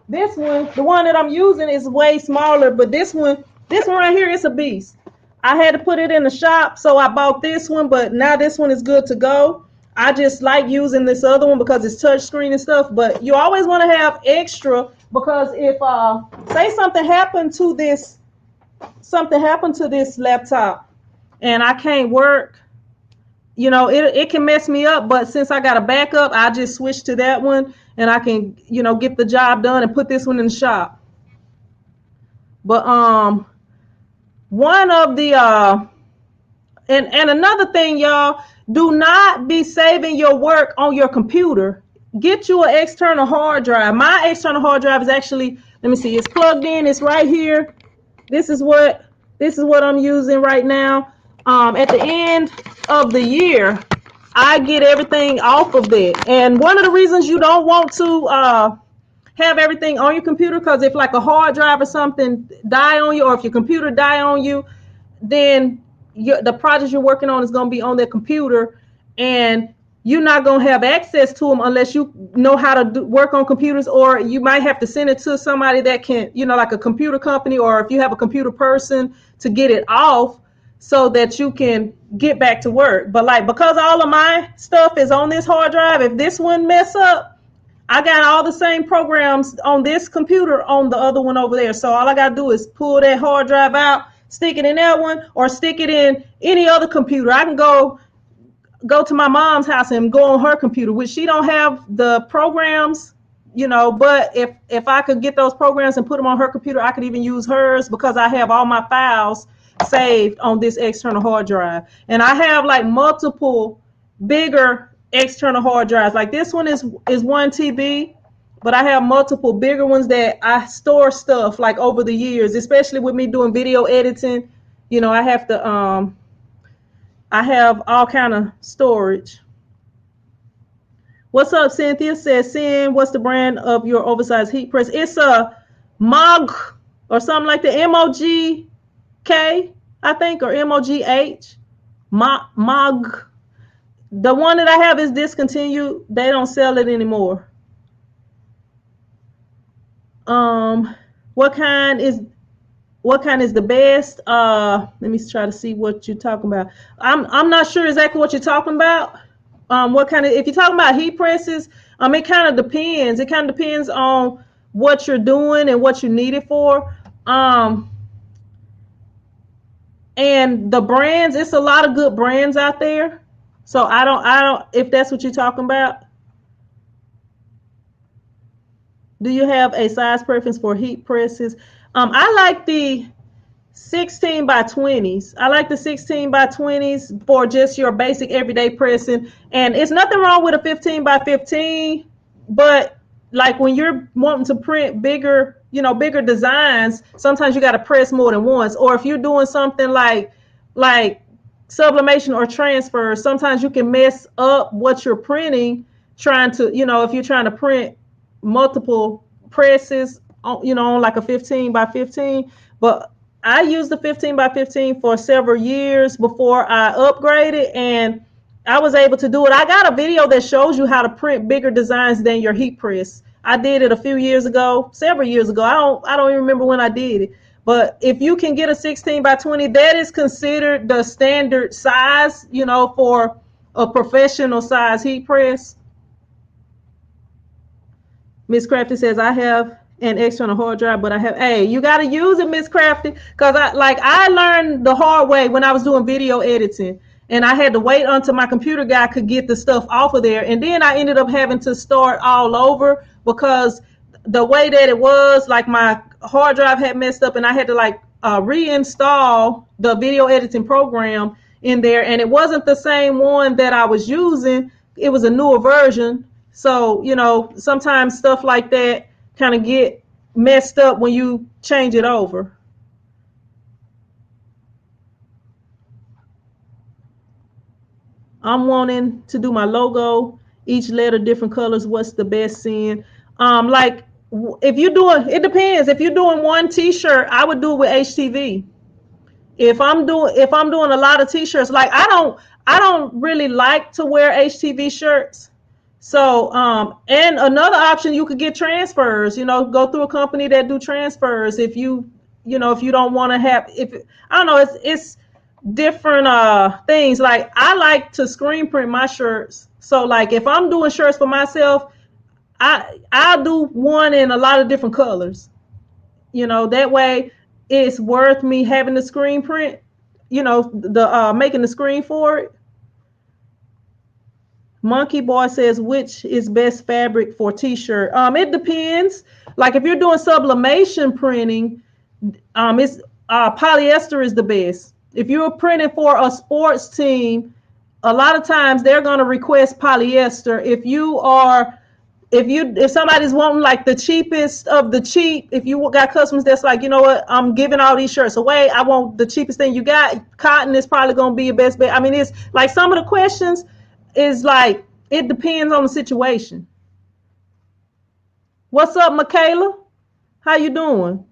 one, the one that I'm using is way smaller, but this one right here is a beast. I had to put it in the shop, so I bought this one, but now this one is good to go. I just like using this other one because it's touchscreen and stuff, but you always want to have extra because if say something happened to this laptop and I can't work, it can mess me up. But since I got a backup, I just switch to that one and I can, get the job done and put this one in the shop. But one of the and another thing, y'all, do not be saving your work on your computer. Get you an external hard drive. My external hard drive is actually, let me see, it's plugged in. It's right here. This is what I'm using right now. At the end of the year, I get everything off of that. And one of the reasons you don't want to have everything on your computer, because if like a hard drive or something die on you, or if your computer die on you, then the project you're working on is going to be on that computer, and you're not going to have access to them unless you know how to work on computers, or you might have to send it to somebody that can, like a computer company, or if you have a computer person to get it off so that you can get back to work. But like, because all of my stuff is on this hard drive, if this one mess up, I got all the same programs on this computer on the other one over there. So all I got to do is pull that hard drive out, stick it in that one, or stick it in any other computer. I can go to my mom's house and go on her computer, which she don't have the programs, but if I could get those programs and put them on her computer, I could even use hers because I have all my files saved on this external hard drive. And I have like multiple bigger external hard drives. Like this one is 1 TB, but I have multiple bigger ones that I store stuff like over the years, especially with me doing video editing. I have to I have all kind of storage. What's up, Cynthia? Says, Sin, what's the brand of your oversized heat press? It's a MOG or something like the MOGK, I think, or MOGH. MOG. The one that I have is discontinued. They don't sell it anymore. What kind is the best? Let me try to see what you're talking about. I'm not sure exactly what you're talking about. What kind of, if you're talking about heat presses, it kind of depends. It kind of depends on what you're doing and what you need it for. And the brands, it's a lot of good brands out there. So I don't, if that's what you're talking about. Do you have a size preference for heat presses? I like the 16 by 20s. I like the 16 by 20s for just your basic everyday pressing. And it's nothing wrong with a 15 by 15, but like when you're wanting to print bigger, bigger designs, sometimes you got to press more than once. Or if you're doing something like sublimation or transfer, sometimes you can mess up what you're printing trying to, if you're trying to print multiple presses on, on like a 15 by 15. But I used the 15 by 15 for several years before I upgraded, and I was able to do it. I got a video that shows you how to print bigger designs than your heat press. I did it a few years ago, several years ago. I don't even remember when I did it. But if you can get a 16 by 20, that is considered the standard size, for a professional size heat press. Miss Crafty says, I have an external hard drive, but I have, hey, you got to use it, Miss Crafty. Because I learned the hard way when I was doing video editing. And I had to wait until my computer guy could get the stuff off of there. And then I ended up having to start all over because the way that it was, like my hard drive had messed up and I had to reinstall the video editing program in there. And it wasn't the same one that I was using. It was a newer version. So, sometimes stuff like that kind of get messed up when you change it over. I'm wanting to do my logo, each letter different colors. What's the best in? Like if you're doing, it depends. If you're doing one t-shirt, I would do it with HTV. If I'm doing a lot of t-shirts, like I don't really like to wear HTV shirts. So, and another option, you could get transfers, go through a company that do transfers. If you don't want to have, if I don't know, it's different things. Like I like to screen print my shirts. So like if I'm doing shirts for myself, I'll do one in a lot of different colors. That way it's worth me having the screen print, the making the screen for it. Monkey Boy says, which is best fabric for t-shirt? It depends. Like if you're doing sublimation printing, it's polyester is the best. If you're printing for a sports team, a lot of times they're going to request polyester. If somebody's wanting like the cheapest of the cheap, if you got customers that's like, you know what, I'm giving all these shirts away, I want the cheapest thing you got, cotton is probably going to be your best bet. I mean, it's like some of the questions is like, it depends on the situation. What's up, Michaela? How you doing?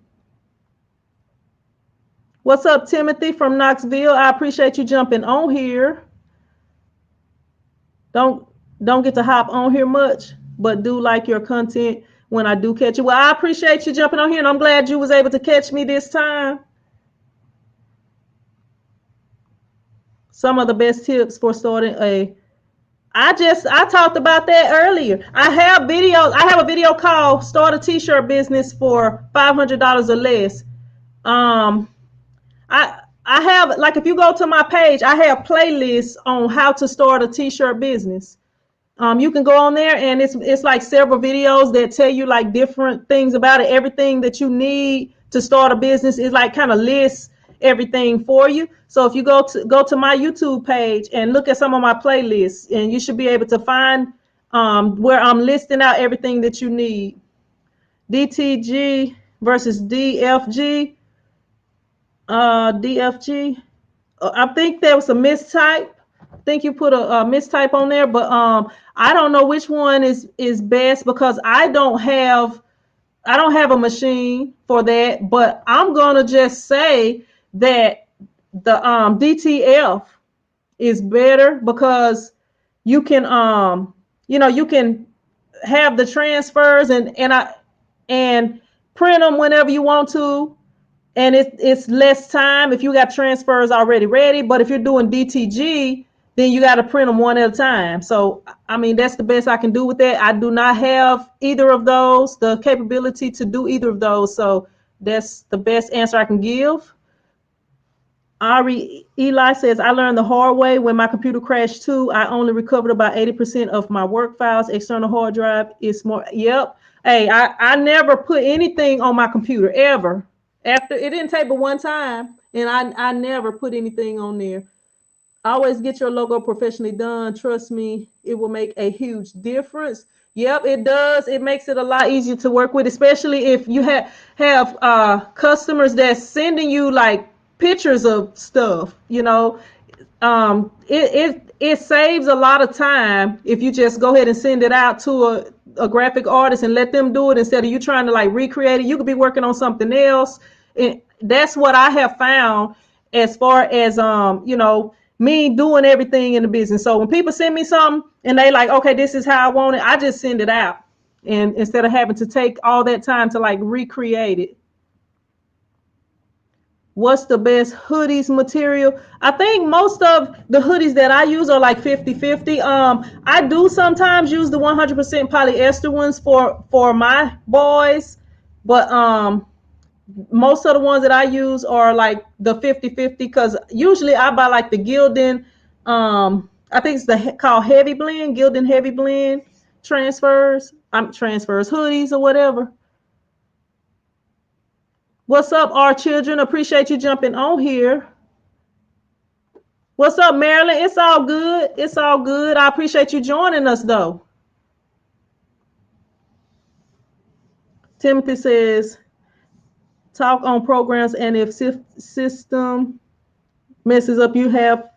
What's up, Timothy from Knoxville? I appreciate you jumping on here. Don't don't get to hop on here much, but do like your content when I do catch you. Well, I appreciate you jumping on here, and I'm glad you was able to catch me this time. Some of the best tips for starting a I talked about that earlier. I have videos. I have a video called Start a T-shirt Business for $500 or less. Um, I have, like, if you go to my page, I have playlists on how to start a T-shirt business. You can go on there and it's like several videos that tell you like different things about it. Everything that you need to start a business is like kind of lists everything for you. So if you go to my YouTube page and look at some of my playlists, and you should be able to find where I'm listing out everything that you need. DTG versus DFG. DFG. I think there was a mistype. I think you put a mistype on there, but I don't know which one is best because I don't have a machine for that. But I'm gonna just say that the DTF is better because you can you can have the transfers and print them whenever you want to, and it's less time if you got transfers already ready. But if you're doing DTG, then you got to print them one at a time. So I mean, that's the best I can do with that. I do not have either of those, the capability to do either of those. So that's the best answer I can give. Ari Eli says, I learned the hard way when my computer crashed too. I only recovered about 80% of my work files. External hard drive is more. Yep. Hey, I never put anything on my computer ever. After it didn't take but one time, and I never put anything on there. Always get your logo professionally done. Trust me, it will make a huge difference. Yep, it does. It makes it a lot easier to work with, especially if you have customers that's sending you like pictures of stuff. It saves a lot of time if you just go ahead and send it out to a graphic artist and let them do it instead of you trying to like recreate it. You could be working on something else. And that's what I have found as far as me doing everything in the business. So when people send me something and they like, okay, this is how I want it, I just send it out. And instead of having to take all that time to like recreate it. What's the best hoodies material? I think most of the hoodies that I use are like 50-50. I do sometimes use the 100% polyester ones for my boys, but most of the ones that I use are like the 50-50 because usually I buy like the Gildan, I think it's called Heavy Blend, Gildan Heavy Blend transfers hoodies or whatever. What's up, our children? Appreciate you jumping on here. What's up, Marilyn? It's all good. It's all good. I appreciate you joining us, though. Timothy says, talk on programs, and if system messes up, you have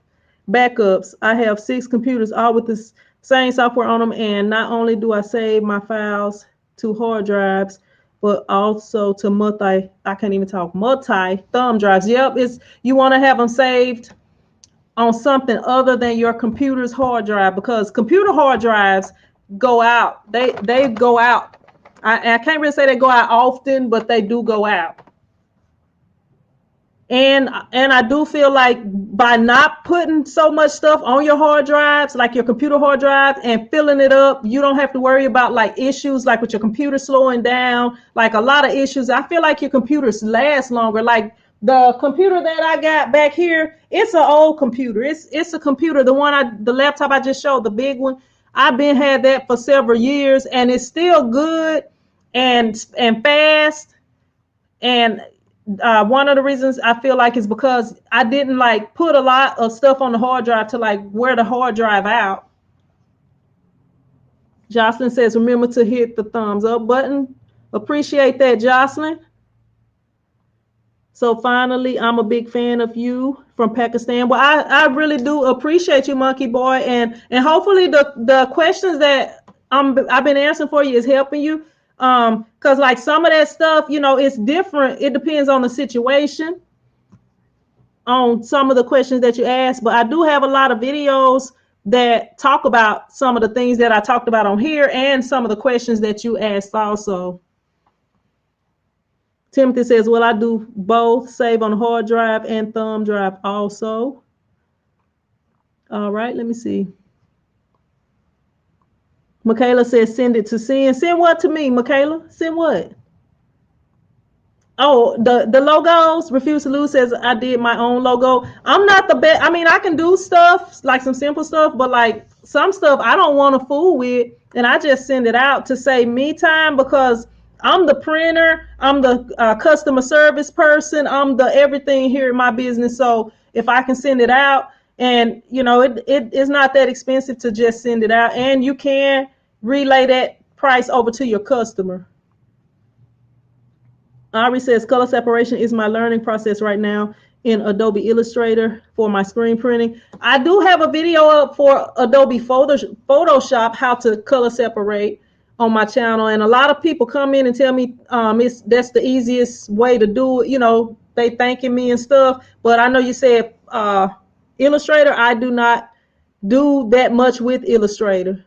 backups. I have 6 computers, all with the same software on them, and not only do I save my files to hard drives, but also to multi thumb drives. Yep, you want to have them saved on something other than your computer's hard drive because computer hard drives go out. They go out. I can't really say they go out often, but they do go out. And I do feel like by not putting so much stuff on your hard drives, like your computer hard drive, and filling it up, you don't have to worry about like issues like with your computer slowing down, like a lot of issues. I feel like your computers last longer. Like the computer that I got back here, it's an old computer. It's a computer, the laptop I just showed, the big one. I've been had that for several years, and it's still good and fast. And one of the reasons I feel like is because I didn't like put a lot of stuff on the hard drive to like wear the hard drive out. Jocelyn says, remember to hit the thumbs up button. Appreciate that, Jocelyn. So finally, I'm a big fan of you from Pakistan. Well, I really do appreciate you, Monkey Boy, and hopefully the questions that I've been answering for you is helping you. Because like some of that stuff, it's different. It depends on the situation, on some of the questions that you ask. But I do have a lot of videos that talk about some of the things that I talked about on here and some of the questions that you asked also. Timothy says, well, I do both, save on hard drive and thumb drive also. All right, let me see. Michaela says, send it to Send. Send what to me, Michaela? Send what? Oh, the logos. Refuse to Lose says, I did my own logo. I'm not the best. I mean, I can do stuff, like some simple stuff, but like some stuff I don't want to fool with. And I just send it out to save me time because I'm the printer. I'm the customer service person. I'm the everything here in my business. So if I can send it out and, it is not that expensive to just send it out. And you can relay that price over to your customer. Ari says, color separation is my learning process right now in Adobe Illustrator for my screen printing. I do have a video up for Adobe Photoshop, how to color separate on my channel. And a lot of people come in and tell me that's the easiest way to do it. They thanking me and stuff. But I know you said Illustrator. I do not do that much with Illustrator.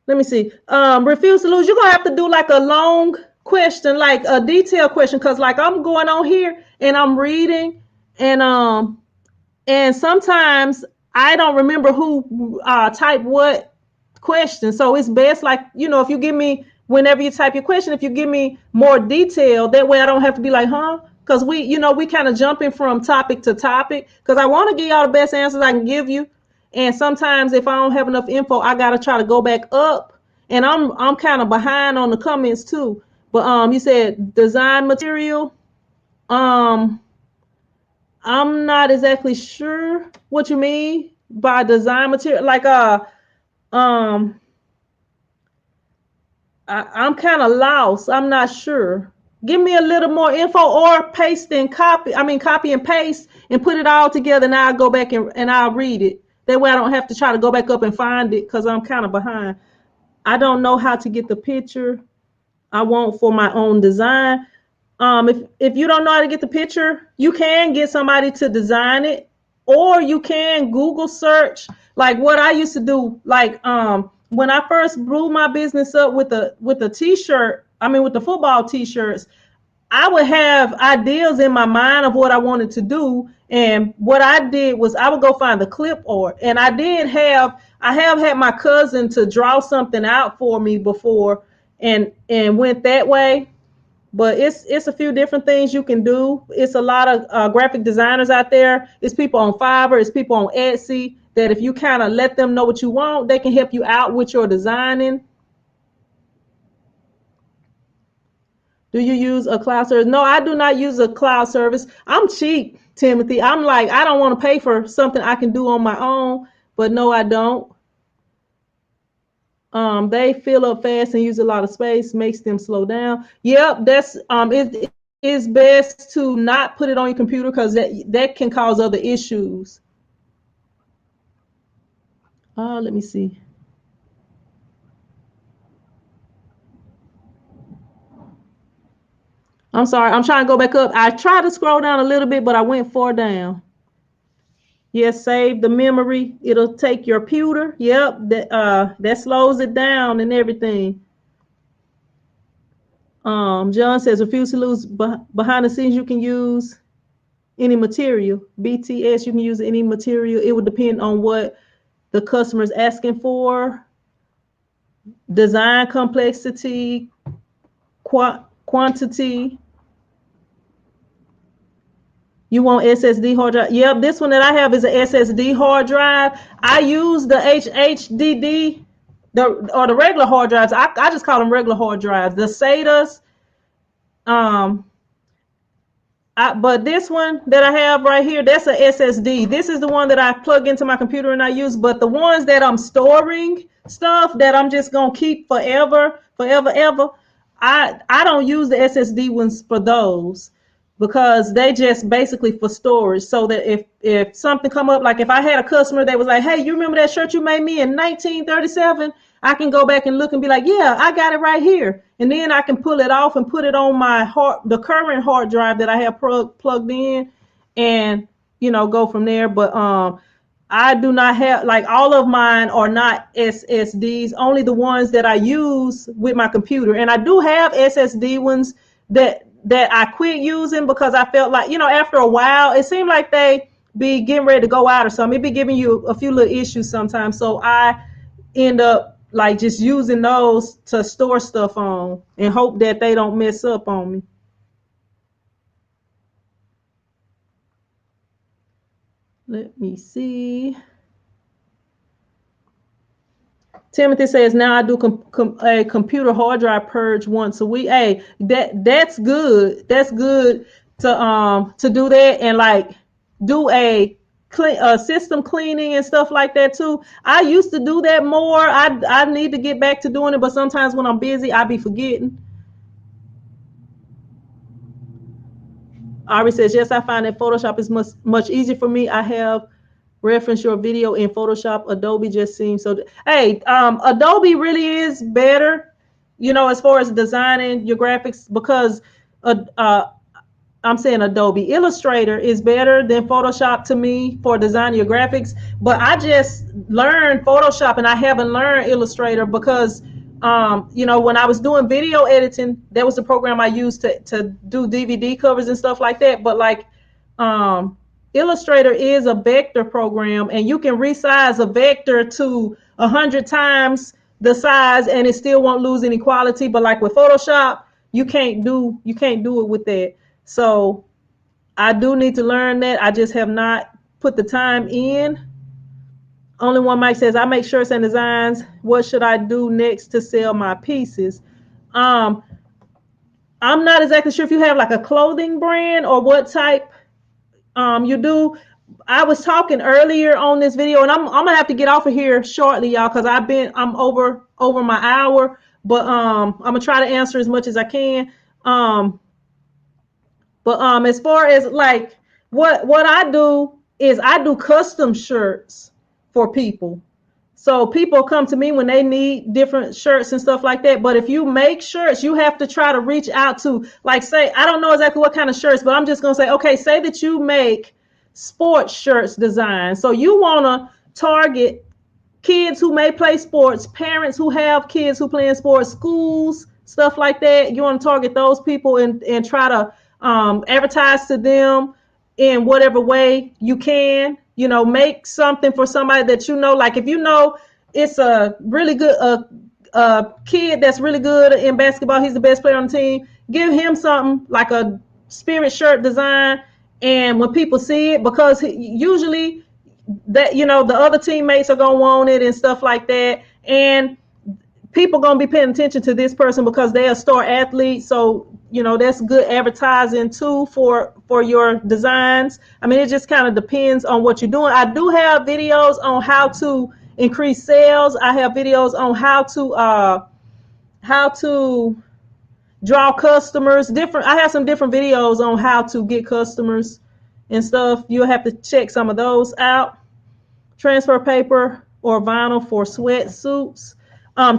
Let me see. Refuse to Lose. You're gonna have to do like a long question, like a detailed question, because like I'm going on here and I'm reading, and sometimes I don't remember who typed what question. So it's best like if you give me whenever you type your question, if you give me more detail, that way I don't have to be like, huh? Because we kind of jumping from topic to topic. Because I want to give y'all the best answers I can give you. And sometimes if I don't have enough info, I gotta try to go back up. And I'm kind of behind on the comments too. But you said design material. I'm not exactly sure what you mean. by design material? Like um I'm kind of lost. I'm not sure. Give me a little more info, or paste and copy. I mean, copy and paste and put it all together, and I'll go back and I'll read it. That way I don't have to try to go back up and find it because I'm kind of behind. I don't know how to get the picture I want for my own design. If you don't know how to get the picture, you can get somebody to design it, or you can Google search. Like what I used to do, like when I first blew my business up with the t-shirt, I mean with the football t-shirts, I would have ideas in my mind of what I wanted to do. And what I did was I would go find the clip art. And I have had my cousin to draw something out for me before, and went that way. But it's a few different things you can do. It's a lot of graphic designers out there. It's people on Fiverr. It's people on Etsy that if you kind of let them know what you want, they can help you out with your designing. Do you use a cloud service? No, I do not use a cloud service. I'm cheap, Timothy. I'm like, I don't want to pay for something I can do on my own. But no, I don't. They fill up fast and use a lot of space, makes them slow down. Yep, that's it is best to not put it on your computer because that can cause other issues. Let me see. I'm sorry. I'm trying to go back up. I tried to scroll down a little bit, but I went far down. Yes, save the memory. It'll take your pewter. Yep, that slows it down and everything. John says refuse to lose behind the scenes. You can use any material. BTS, you can use any material. It would depend on what the customer is asking for. Design complexity, quantity. You want SSD hard drive? Yep, this one that I have is an SSD hard drive. I use the HDD, the regular hard drives. I just call them regular hard drives. The SATAs. Um, but this one that I have right here, that's a SSD. This is the one that I plug into my computer and I use. But the ones that I'm storing stuff that I'm just gonna keep forever, forever, ever, I don't use the SSD ones for those because they just basically for storage. So that if something come up, like if I had a customer that was like, hey, you remember that shirt you made me in 1937? I can go back and look and be like, yeah, I got it right here. And then I can pull it off and put it on the current hard drive that I have plugged in, and go from there. But I do not have, like, all of mine are not SSDs, only the ones that I use with my computer. And I do have SSD ones that I quit using because I felt like, after a while, it seemed like they be getting ready to go out or something. It be giving you a few little issues sometimes. So I end up like just using those to store stuff on and hope that they don't mess up on me. Let me see. Timothy says now I do a computer hard drive purge once a week. Hey, that's good. That's good to do that and like do a system cleaning and stuff like that too. I used to do that more. I need to get back to doing it, but sometimes when I'm busy, I be forgetting. Ari says yes, I find that Photoshop is much easier for me. I have reference your video in Photoshop. Adobe just seems so. Hey, Adobe really is better, as far as designing your graphics because uh, uh, I'm saying Adobe Illustrator is better than Photoshop to me for designing your graphics. But I just learned Photoshop and I haven't learned Illustrator because, when I was doing video editing, that was the program I used to do DVD covers and stuff like that. But like, Illustrator is a vector program and you can resize a vector to 100 times the size and it still won't lose any quality. But like with Photoshop, you can't do it with that. So I do need to learn that. I just have not put the time in. Only one Mike says, I make shirts and designs. What should I do next to sell my pieces? Um, I'm not exactly sure if you have like a clothing brand or what type you do. I was talking earlier on this video, and I'm gonna have to get off of here shortly, y'all, because I'm over my hour. But I'm gonna try to answer as much as I can. Um, but as far as like what I do is I do custom shirts for people. So people come to me when they need different shirts and stuff like that. But if you make shirts, you have to try to reach out to, like, say, I don't know exactly what kind of shirts, but I'm just going to say, okay, say that you make sports shirts design. So you want to target kids who may play sports, parents who have kids who play in sports, schools, stuff like that. You want to target those people and try to advertise to them in whatever way you can. You know, make something for somebody that you know. Like if you know it's a really good kid that's really good in basketball, he's the best player on the team. Give him something like a spirit shirt design, and when people see it, because usually that, you know, the other teammates are gonna want it and stuff like that, and people gonna be paying attention to this person because they're a star athlete. So you know that's good advertising too for your designs. I mean, it just kind of depends on what you're doing. I do have videos on how to increase sales. I have videos on how to draw customers. Different. I have some different videos on how to get customers and stuff. You'll have to check some of those out. Transfer paper or vinyl for sweatsuits.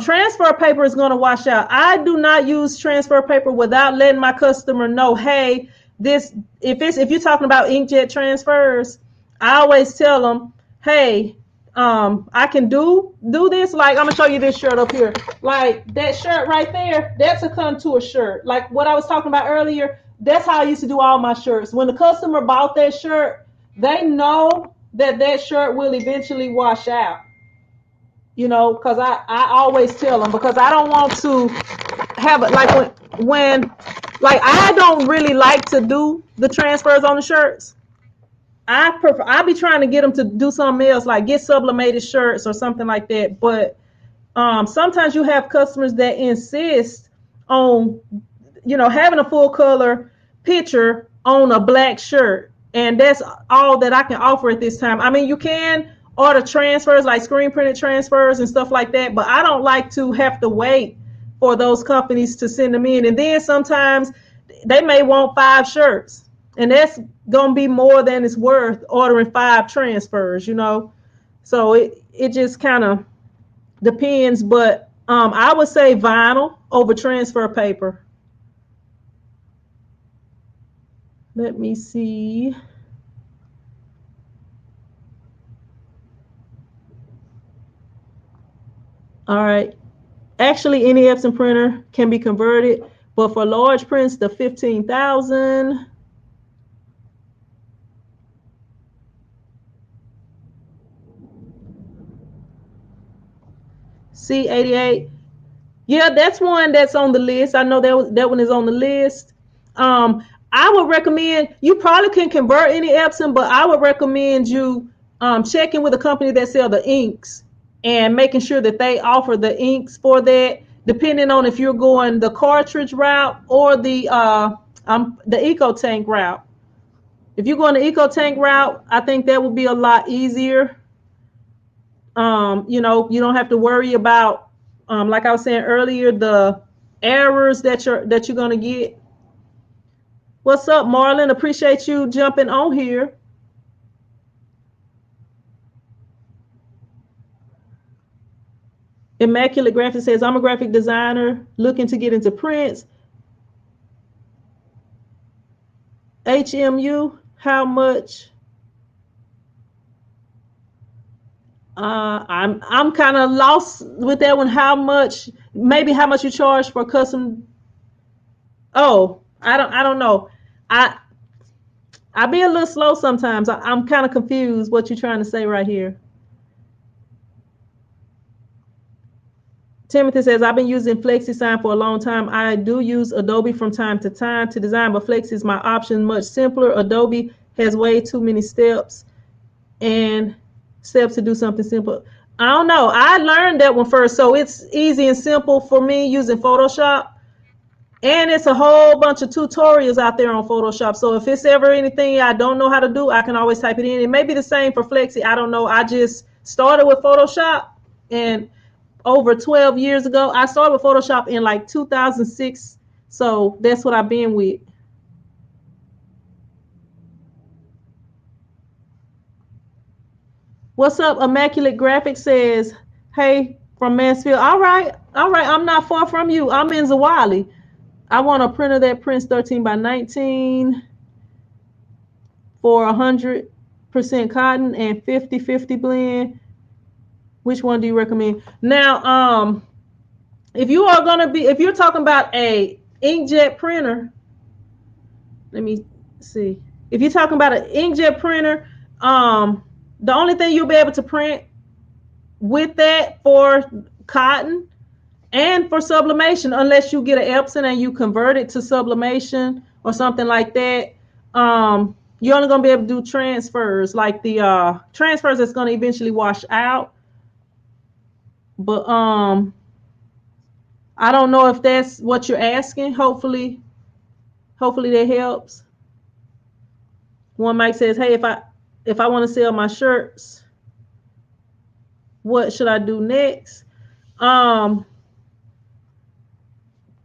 Transfer paper is going to wash out. I do not use transfer paper without letting my customer know, hey, this, if you're talking about inkjet transfers, I always tell them, hey, I can do this. Like, I'm gonna show you this shirt up here. Like that shirt right there, that's a contour shirt. Like what I was talking about earlier, that's how I used to do all my shirts. When the customer bought that shirt, they know that shirt will eventually wash out. You know, because I always tell them, because I don't want to have it like when like I don't really like to do the transfers on the shirts. I be trying to get them to do something else, like get sublimated shirts or something like that. But sometimes you have customers that insist on, you know, having a full color picture on a black shirt, and that's all that I can offer at this time. I mean, you can order transfers like screen printed transfers and stuff like that, but I don't like to have to wait for those companies to send them in, and then sometimes they may want 5 shirts, and that's gonna be more than it's worth ordering 5 transfers, you know. So it just kind of depends, but I would say vinyl over transfer paper. Let me see. All right. Actually, any Epson printer can be converted, but for large prints, the 15,000. C88. Yeah, that's one that's on the list. I know that one is on the list. I would recommend, you probably can convert any Epson, but I would recommend you checking with a company that sell the inks and making sure that they offer the inks for that, depending on if you're going the cartridge route or the Eco Tank route. If you're going the Eco Tank route, I think that would be a lot easier. You know, you don't have to worry about, like I was saying earlier, the errors that you're gonna get. What's up, Marlon? Appreciate you jumping on here. Immaculate Graphics says, I'm a graphic designer looking to get into prints. HMU, how much? I'm kind of lost with that one. How much? Maybe how much you charge for custom? Oh, I don't know. I I be a little slow sometimes. I'm kind of confused what you're trying to say right here. Timothy says, I've been using FlexiSign for a long time. I do use Adobe from time to time to design, but Flex is my option, much simpler. Adobe has way too many steps to do something simple. I don't know. I learned that one first, so it's easy and simple for me using Photoshop. And it's a whole bunch of tutorials out there on Photoshop. So if it's ever anything I don't know how to do, I can always type it in. It may be the same for Flexi. I don't know. I just started with Photoshop, and over 12 years ago, I started with Photoshop in like 2006. So that's what I've been with. What's up? Immaculate Graphics says, hey, from Mansfield. All right. All right. I'm not far from you. I'm in Zawali. I want a printer that prints 13 by 19 for 100% cotton and 50-50 blend. Which one do you recommend? Now, if you are going to be, if you're talking about a inkjet printer, let me see. If you're talking about an inkjet printer, the only thing you'll be able to print with that for cotton and for sublimation, unless you get an Epson and you convert it to sublimation or something like that, you're only going to be able to do transfers, like the transfers that's going to eventually wash out. But I don't know if that's what you're asking. Hopefully that helps. One Mike says, hey, if I want to sell my shirts, what should I do next?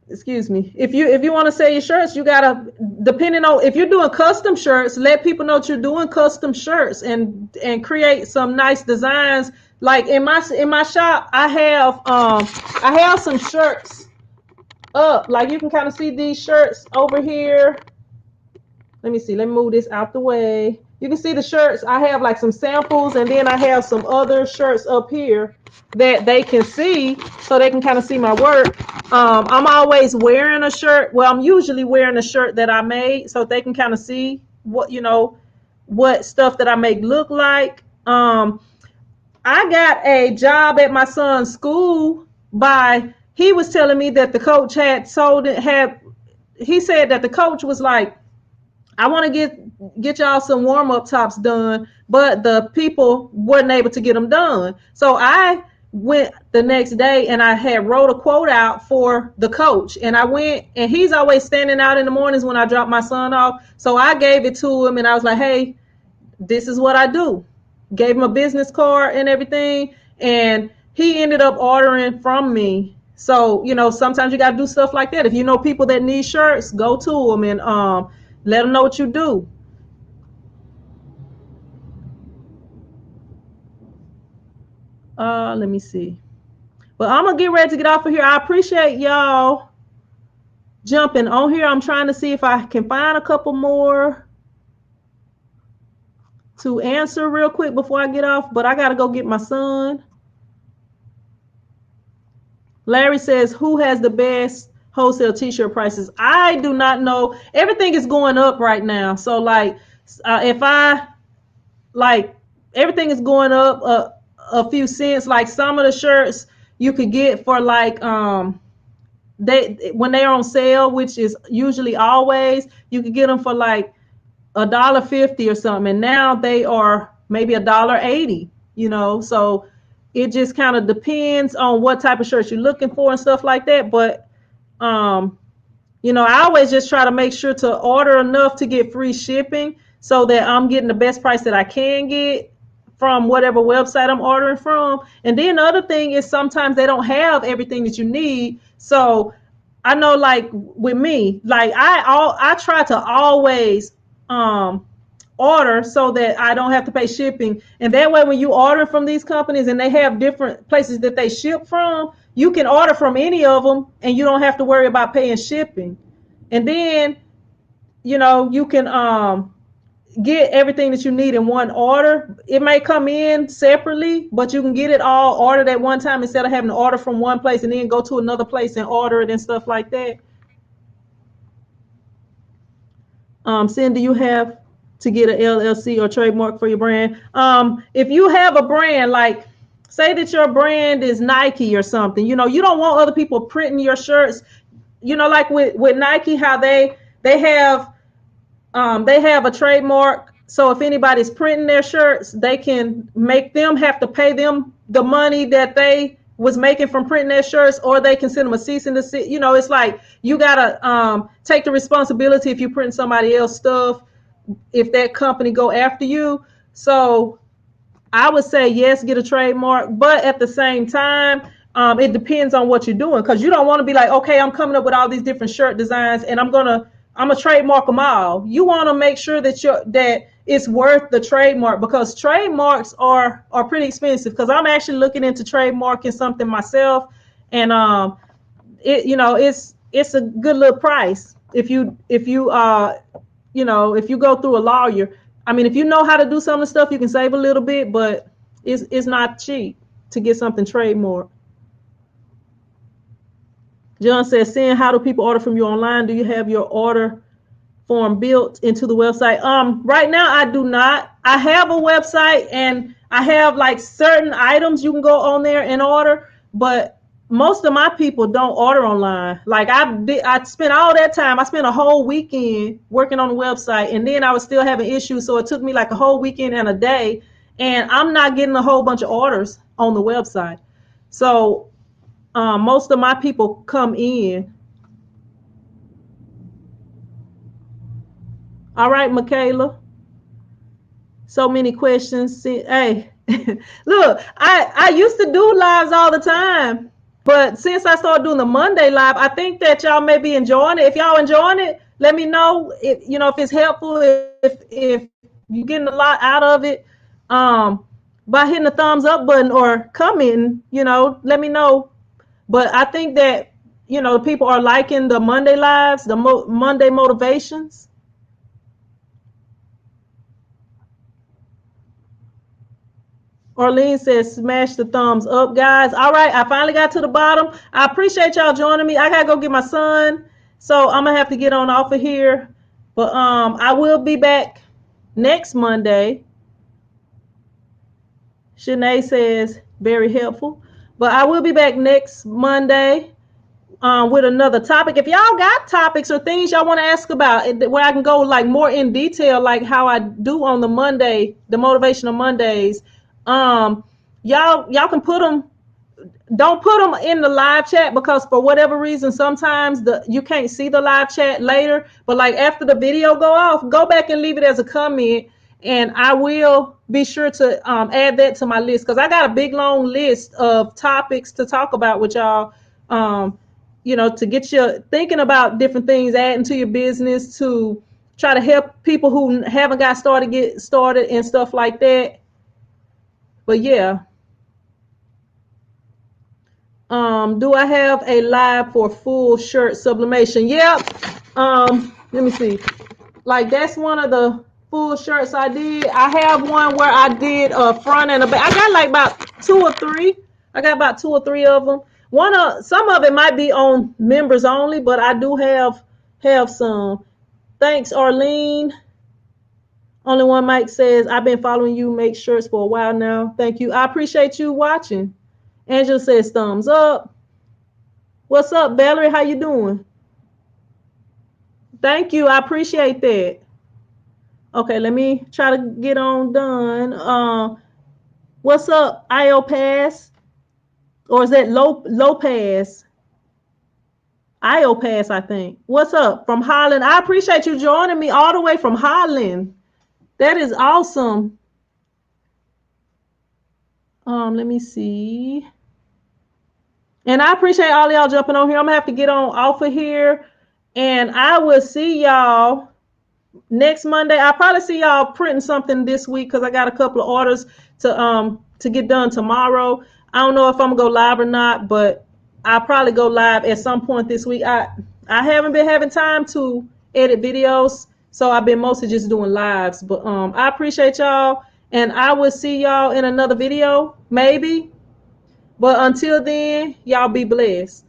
Excuse me. If you want to sell your shirts, you gotta, depending on if you're doing custom shirts, let people know that you're doing custom shirts and create some nice designs. Like in my shop, I have some shirts up. Like you can kind of see these shirts over here. Let me see. Let me move this out the way. You can see the shirts. I have like some samples, and then I have some other shirts up here that they can see, so they can kind of see my work. I'm always wearing a shirt. Well, I'm usually wearing a shirt that I made, so they can kind of see what stuff that I make look like. I got a job at my son's school he was telling me that the coach he said that the coach was like, I want to get y'all some warm-up tops done, but the people weren't able to get them done. So I went the next day and I had wrote a quote out for the coach, and I went, and he's always standing out in the mornings when I drop my son off. So I gave it to him and I was like, hey, this is what I do. Gave him a business card and everything, and he ended up ordering from me. So, sometimes you got to do stuff like that. If you know people that need shirts, go to them and let them know what you do. Let me see. But I'm going to get ready to get off of here. I appreciate y'all jumping on here. I'm trying to see if I can find a couple more to answer real quick before I get off. But I got to go get my son. Larry says, who has the best wholesale t-shirt prices? I do not know. Everything is going up right now. So everything is going up a few cents. Like some of the shirts you could get for like when they're on sale, which is usually always, you could get them for like $1.50 or something, and now they are maybe $1.80. So it just kind of depends on what type of shirts you're looking for and stuff like that. But I always just try to make sure to order enough to get free shipping, so that I'm getting the best price that I can get from whatever website I'm ordering from. And then the other thing is, sometimes they don't have everything that you need. So I know, like with me, like I try to always order so that I don't have to pay shipping. And that way, when you order from these companies and they have different places that they ship from, you can order from any of them and you don't have to worry about paying shipping. And then, you can get everything that you need in one order. It may come in separately, but you can get it all ordered at one time instead of having to order from one place and then go to another place and order it and stuff like that. Cindy, you have to get an LLC or trademark for your brand. If you have a brand, like say that your brand is Nike or something, you don't want other people printing your shirts. Like with Nike, how they have a trademark. So if anybody's printing their shirts, they can make them have to pay them the money that they was making from printing their shirts, or they can send them a cease and desist. You know, it's like you gotta take the responsibility if you print somebody else's stuff, if that company go after you. So I would say yes, get a trademark, but at the same time, it depends on what you're doing, because you don't want to be like, okay, I'm coming up with all these different shirt designs and I'm gonna trademark them all. You want to make sure that it's worth the trademark, because trademarks are pretty expensive. Because I'm actually looking into trademarking something myself, and it's a good little price if you go through a lawyer. I mean, if you know how to do some of the stuff, you can save a little bit, but it's not cheap to get something trademarked. John says, "Seeing how do people order from you online? Do you have your order form built into the website?" Right now I do not. I have a website and I have like certain items you can go on there and order, but most of my people don't order online. Like I spent all that time. I spent a whole weekend working on the website, and then I was still having issues. So it took me like a whole weekend and a day, and I'm not getting a whole bunch of orders on the website. So most of my people come in. All right, Michaela. So many questions. Hey, look, I used to do lives all the time, but since I started doing the Monday live, I think that y'all may be enjoying it. If y'all enjoying it, let me know. If it's helpful, if you're getting a lot out of it, by hitting the thumbs up button or commenting, let me know. But I think that people are liking the Monday lives, the Monday motivations. Arlene says, smash the thumbs up, guys. All right, I finally got to the bottom. I appreciate y'all joining me. I gotta go get my son, so I'm gonna have to get on off of here. But I will be back next Monday. Shanae says, very helpful. But I will be back next Monday with another topic. If y'all got topics or things y'all want to ask about, where I can go like more in detail, like how I do on the Monday, the motivational Mondays, y'all can put them. Don't put them in the live chat, because for whatever reason, sometimes you can't see the live chat later. But like after the video go off, go back and leave it as a comment, and I will be sure to add that to my list, because I got a big long list of topics to talk about with y'all. To get you thinking about different things, adding to your business, to try to help people who haven't got started get started and stuff like that. But yeah. Do I have a live for full shirt sublimation? Yep. Let me see. Like that's one of the full shirts I did. I have one where I did a front and a back. I got like about two or three. I got about two or three of them. Some of it might be on members only, but I do have some. Thanks, Arlene. Only one Mike says, I've been following you make shirts for a while now. Thank you. I appreciate you watching. Angela says thumbs up. What's up, Valerie? How you doing? Thank you. I appreciate that. Okay, let me try to get on done. What's up, IOPass? Or is that Lopez? IOPass, I think. What's up from Holland? I appreciate you joining me all the way from Holland. That is awesome. Let me see. And I appreciate all y'all jumping on here. I'm gonna have to get on off of here, and I will see y'all next Monday. I'll probably see y'all printing something this week, because I got a couple of orders to get done tomorrow. I don't know if I'm gonna go live or not, but I'll probably go live at some point this week. I haven't been having time to edit videos, so I've been mostly just doing lives. But I appreciate y'all, and I will see y'all in another video, maybe. But until then, y'all be blessed.